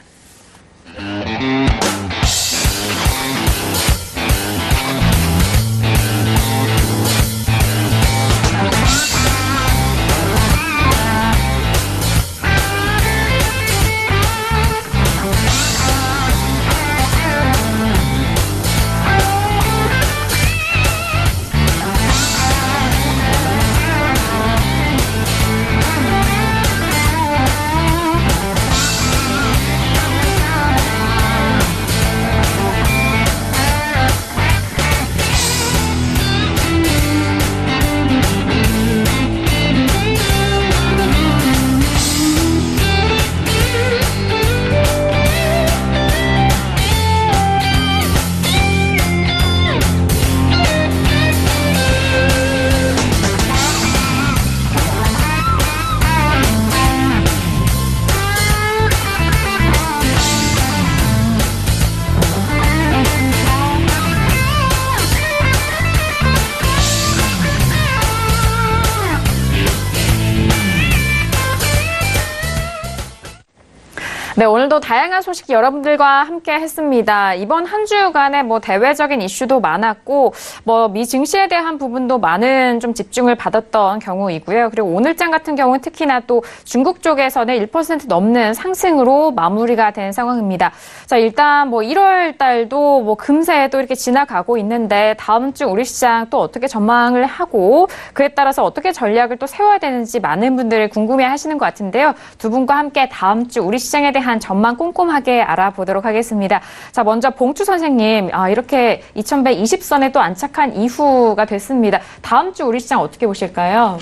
네, 오늘도 다양한 소식 여러분들과 함께 했습니다. 이번 한 주간에 대외적인 이슈도 많았고, 미 증시에 대한 부분도 많은 좀 집중을 받았던 경우이고요. 그리고 오늘장 같은 경우는 특히나 또 중국 쪽에서는 1% 넘는 상승으로 마무리가 된 상황입니다. 자, 일단 1월 달도 금세 또 이렇게 지나가고 있는데, 다음 주 우리 시장 또 어떻게 전망을 하고, 그에 따라서 어떻게 전략을 또 세워야 되는지 많은 분들이 궁금해 하시는 것 같은데요. 두 분과 함께 다음 주 우리 시장에 대한 전망 꼼꼼하게 알아보도록 하겠습니다. 자, 먼저 봉추 선생님, 이렇게 2120선에 또 안착한 이후가 됐습니다. 다음 주 우리 시장 어떻게 보실까요?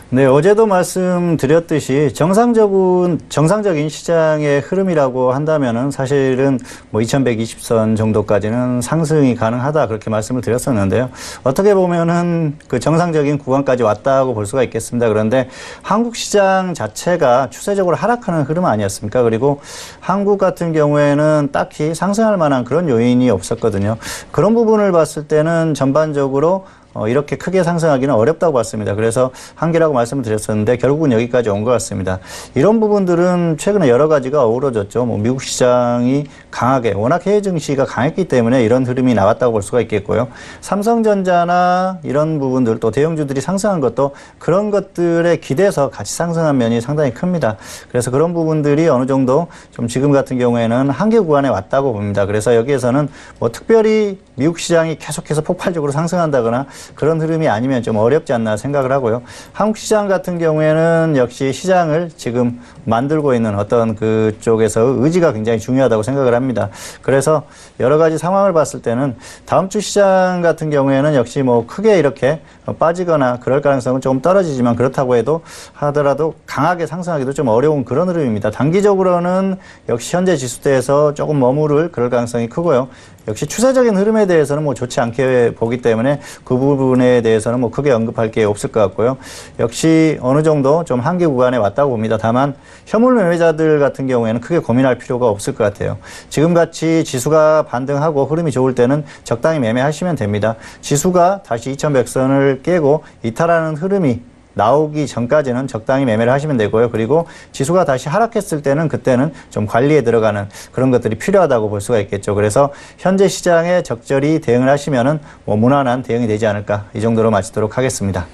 네, 어제도 말씀드렸듯이 정상적인 시장의 흐름이라고 한다면은 사실은 2120선 정도까지는 상승이 가능하다 그렇게 말씀을 드렸었는데요. 어떻게 보면은 그 정상적인 구간까지 왔다고 볼 수가 있겠습니다. 그런데 한국 시장 자체가 추세적으로 하락하는 흐름 아니었습니까? 그리고 한국 같은 경우에는 딱히 상승할 만한 그런 요인이 없었거든요. 그런 부분을 봤을 때는 전반적으로 이렇게 크게 상승하기는 어렵다고 봤습니다. 그래서 한계라고 말씀을 드렸었는데 결국은 여기까지 온 것 같습니다. 이런 부분들은 최근에 여러 가지가 어우러졌죠. 미국 시장이 강하게, 워낙 해외 증시가 강했기 때문에 이런 흐름이 나왔다고 볼 수가 있겠고요. 삼성전자나 이런 부분들 또 대형주들이 상승한 것도 그런 것들에 기대서 같이 상승한 면이 상당히 큽니다. 그래서 그런 부분들이 어느 정도 좀 지금 같은 경우에는 한계 구간에 왔다고 봅니다. 그래서 여기에서는 특별히 미국 시장이 계속해서 폭발적으로 상승한다거나 그런 흐름이 아니면 좀 어렵지 않나 생각을 하고요. 한국 시장 같은 경우에는 역시 시장을 지금 만들고 있는 어떤 그쪽에서 의지가 굉장히 중요하다고 생각을 합니다. 그래서 여러 가지 상황을 봤을 때는 다음 주 시장 같은 경우에는 역시 크게 이렇게 빠지거나 그럴 가능성은 조금 떨어지지만 그렇다고 해도 하더라도 강하게 상승하기도 좀 어려운 그런 흐름입니다. 단기적으로는 역시 현재 지수대에서 조금 머무를 그럴 가능성이 크고요. 역시 추세적인 흐름에 대해서는 뭐 좋지 않게 보기 때문에 그 부분에 대해서는 뭐 크게 언급할 게 없을 것 같고요. 역시 어느 정도 좀 한계 구간에 왔다고 봅니다. 다만 현물 매매자들 같은 경우에는 크게 고민할 필요가 없을 것 같아요. 지금같이 지수가 반등하고 흐름이 좋을 때는 적당히 매매하시면 됩니다. 지수가 다시 2100선을 깨고 이탈하는 흐름이 나오기 전까지는 적당히 매매를 하시면 되고요. 그리고 지수가 다시 하락했을 때는 그때는 좀 관리에 들어가는 그런 것들이 필요하다고 볼 수가 있겠죠. 그래서 현재 시장에 적절히 대응을 하시면은 뭐 무난한 대응이 되지 않을까, 이 정도로 마치도록 하겠습니다.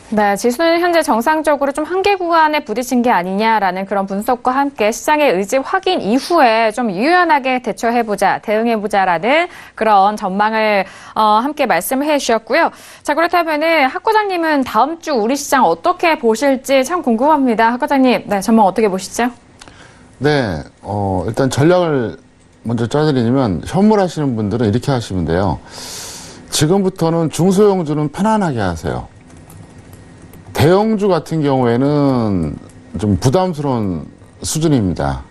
네, 지수는 현재 정상적으로 좀 한계 구간에 부딪힌 게 아니냐라는 그런 분석과 함께 시장의 의지 확인 이후에 좀 유연하게 대처해보자, 대응해보자라는 그런 전망을 함께 말씀을 해주셨고요. 자, 그렇다면은 학 과장님은 다음 주 우리 시장 어떻게 보실지 참 궁금합니다. 학 과장님, 네, 전망 어떻게 보시죠? 네, 일단 전략을 먼저 짜드리면 현물하시는 분들은 이렇게 하시면 돼요. 지금부터는 중소형주는 편안하게 하세요. 대형주 같은 경우에는 좀 부담스러운 수준입니다.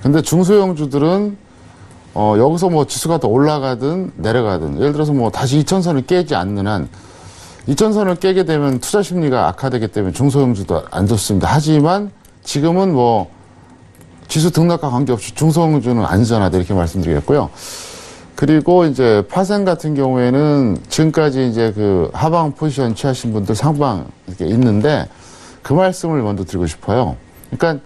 근데 중소형주들은 여기서 뭐 지수가 더 올라가든 내려가든, 예를 들어서 뭐 다시 2000선을 깨지 않는 한, 2000선을 깨게 되면 투자 심리가 악화되기 때문에 중소형주도 안 좋습니다. 하지만 지금은 뭐 지수 등락과 관계없이 중소형주는 안전하다, 이렇게 말씀드리겠고요. 그리고 이제 파생 같은 경우에는 지금까지 이제 그 하방 포지션 취하신 분들 상방 이렇게 있는데 그 말씀을 먼저 드리고 싶어요. 그러니까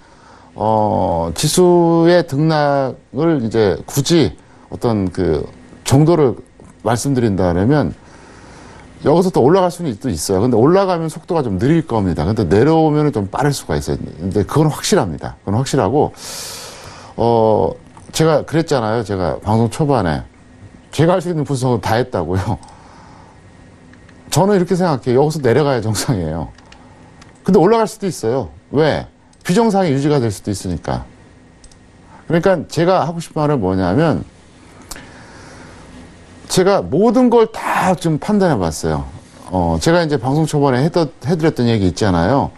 지수의 등락을 이제 굳이 어떤 그 정도를 말씀드린다면 여기서 또 올라갈 수는 또 있어요. 근데 올라가면 속도가 좀 느릴 겁니다. 근데 내려오면 좀 빠를 수가 있어요. 근데 그건 확실합니다. 그건 확실하고 제가 그랬잖아요. 제가 방송 초반에 제가 할 수 있는 분석은 다 했다고요. 저는 이렇게 생각해요. 여기서 내려가야 정상이에요. 근데 올라갈 수도 있어요. 왜? 비정상이 유지가 될 수도 있으니까. 그러니까 제가 하고 싶은 말은 뭐냐면, 제가 모든 걸 다 좀 판단해 봤어요. 제가 이제 방송 초반에 해드렸던 얘기 있잖아요.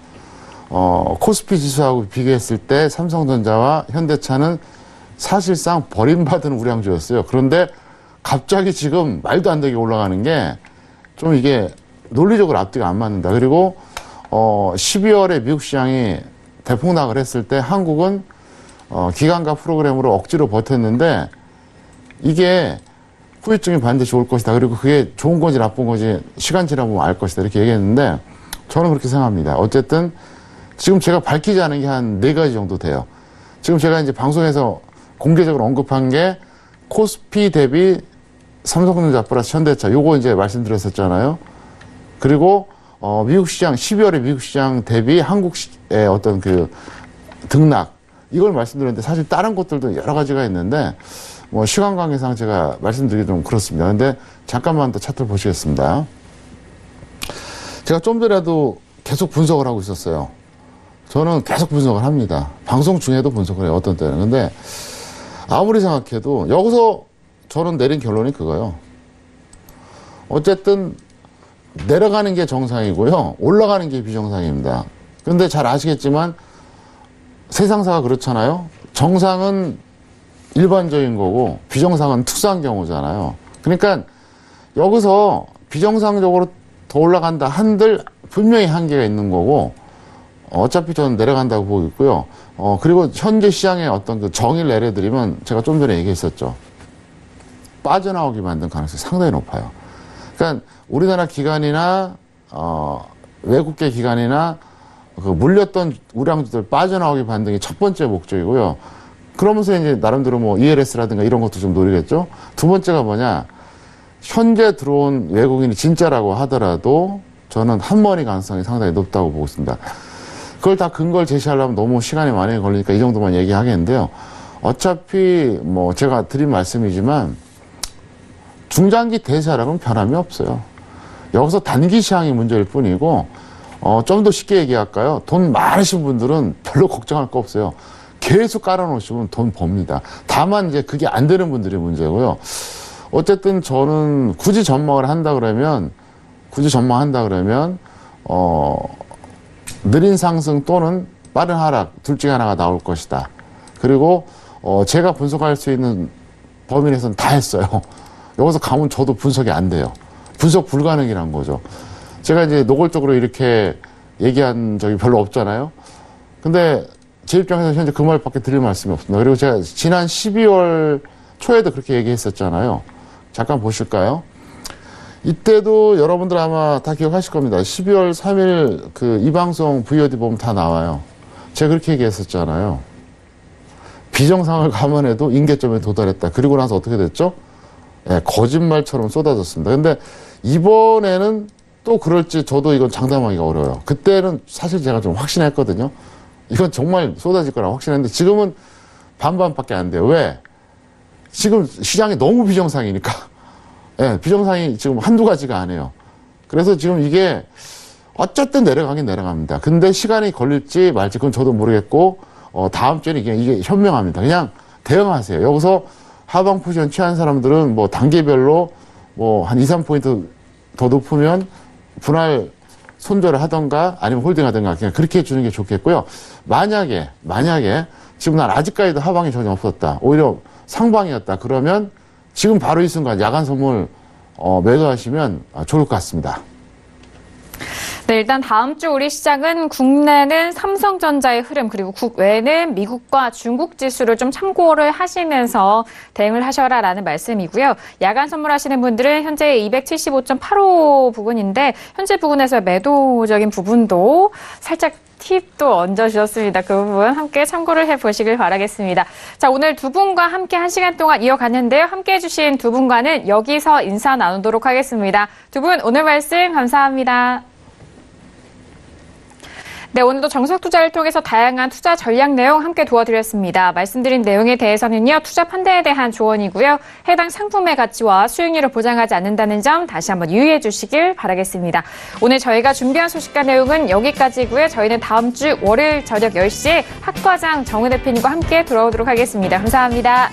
코스피 지수하고 비교했을 때 삼성전자와 현대차는 사실상 버림받은 우량주였어요. 그런데 갑자기 지금 말도 안 되게 올라가는 게 좀 이게 논리적으로 앞뒤가 안 맞는다. 그리고 12월에 미국 시장이 대폭락을 했을 때 한국은 기관과 프로그램으로 억지로 버텼는데 이게 후유증이 반드시 올 것이다. 그리고 그게 좋은 건지 나쁜 건지 시간 지나보면 알 것이다. 이렇게 얘기했는데 저는 그렇게 생각합니다. 어쨌든 지금 제가 밝히지 않은 게 한 4가지 정도 돼요. 지금 제가 이제 방송에서 공개적으로 언급한 게 코스피 대비 삼성전자 플러스 현대차, 요거 이제 말씀드렸었잖아요. 그리고 미국 시장, 12월에 미국 시장 대비 한국의 어떤 그 등락, 이걸 말씀드렸는데 사실 다른 것들도 여러 가지가 있는데 뭐 시간 관계상 제가 말씀드리기 좀 그렇습니다. 근데 잠깐만 더 차트를 보시겠습니다. 제가 좀 전에도 계속 분석을 하고 있었어요. 저는 계속 분석을 합니다. 방송 중에도 분석을 해요. 어떤 때는. 근데 아무리 생각해도 여기서 저는 내린 결론이 그거예요. 어쨌든 내려가는 게 정상이고요. 올라가는 게 비정상입니다. 근데 잘 아시겠지만 세상사가 그렇잖아요. 정상은 일반적인 거고 비정상은 특수한 경우잖아요. 그러니까 여기서 비정상적으로 더 올라간다 한들 분명히 한계가 있는 거고 어차피 저는 내려간다고 보고 있고요. 그리고 현재 시장의 어떤 그 정의를 내려드리면 제가 좀 전에 얘기했었죠. 빠져나오게 만든 가능성이 상당히 높아요. 그러니까 우리나라 기관이나 외국계 기관이나 그 물렸던 우량주들 빠져나오게 만든 게 첫 번째 목적이고요. 그러면서 이제 나름대로 뭐 ELS라든가 이런 것도 좀 노리겠죠. 두 번째가 뭐냐? 현재 들어온 외국인이 진짜라고 하더라도 저는 한머리 가능성이 상당히 높다고 보고 있습니다. 그걸 다 근거를 제시하려면 너무 시간이 많이 걸리니까 이 정도만 얘기하겠는데요. 어차피 뭐 제가 드린 말씀이지만 중장기 대세하락은 변함이 없어요. 여기서 단기 시황이 문제일 뿐이고 좀 더 쉽게 얘기할까요? 돈 많으신 분들은 별로 걱정할 거 없어요. 계속 깔아놓으시면 돈 법니다. 다만 이제 그게 안 되는 분들이 문제고요. 어쨌든 저는 굳이 전망을 한다 그러면 느린 상승 또는 빠른 하락 둘 중에 하나가 나올 것이다. 그리고 제가 분석할 수 있는 범위 내에서는 다 했어요. 여기서 가면 저도 분석이 안 돼요. 분석 불가능이란 거죠. 제가 이제 노골적으로 이렇게 얘기한 적이 별로 없잖아요. 근데 제 입장에서 현재 그 말밖에 드릴 말씀이 없습니다. 그리고 제가 지난 12월 초에도 그렇게 얘기했었잖아요. 잠깐 보실까요? 이때도 여러분들 아마 다 기억하실 겁니다. 12월 3일 이 방송 VOD 보면 다 나와요. 제가 그렇게 얘기했었잖아요. 비정상을 감안해도 임계점에 도달했다. 그리고 나서 어떻게 됐죠? 예, 거짓말처럼 쏟아졌습니다. 근데 이번에는 또 그럴지 저도 이건 장담하기가 어려워요. 그때는 사실 제가 좀 확신했거든요. 이건 정말 쏟아질 거라고 확신했는데 지금은 반반밖에 안 돼요. 왜? 지금 시장이 너무 비정상이니까. 예, 비정상이 지금 한두 가지가 아니에요. 그래서 지금 이게 어쨌든 내려가긴 내려갑니다. 근데 시간이 걸릴지 말지 그건 저도 모르겠고, 다음 주에는 이게 현명합니다. 그냥 대응하세요. 여기서 하방 포지션 취한 사람들은 뭐 단계별로 뭐 한 2, 3포인트 더 높으면 분할 손절을 하던가 아니면 홀딩 하던가 그냥 그렇게 해주는 게 좋겠고요. 만약에 지금 난 아직까지도 하방이 전혀 없었다. 오히려 상방이었다. 그러면 지금 바로 이 순간 야간 선물 매도하시면 좋을 것 같습니다. 네, 일단 다음 주 우리 시장은 국내는 삼성전자의 흐름 그리고 국외는 미국과 중국 지수를 좀 참고를 하시면서 대응을 하셔라라는 말씀이고요. 야간 선물하시는 분들은 현재 275.85 부근인데 현재 부근에서 매도적인 부분도 살짝 팁도 얹어주셨습니다. 그 부분 함께 참고를 해보시길 바라겠습니다. 자, 오늘 두 분과 함께 1시간 동안 이어갔는데요. 함께 해주신 두 분과는 여기서 인사 나누도록 하겠습니다. 두 분 오늘 말씀 감사합니다. 네, 오늘도 정석투자를 통해서 다양한 투자 전략 내용 함께 도와드렸습니다. 말씀드린 내용에 대해서는요, 투자 판단에 대한 조언이고요. 해당 상품의 가치와 수익률을 보장하지 않는다는 점 다시 한번 유의해 주시길 바라겠습니다. 오늘 저희가 준비한 소식과 내용은 여기까지고요. 저희는 다음 주 월요일 저녁 10시에 학과장 정은 대표님과 함께 돌아오도록 하겠습니다. 감사합니다.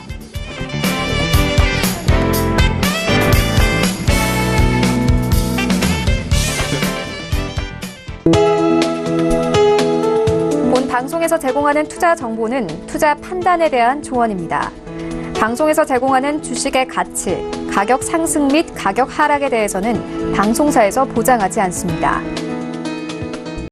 방송에서 제공하는 투자 정보는 투자 판단에 대한 조언입니다. 방송에서 제공하는 주식의 가치, 가격 상승 및 가격 하락에 대해서는 방송사에서 보장하지 않습니다.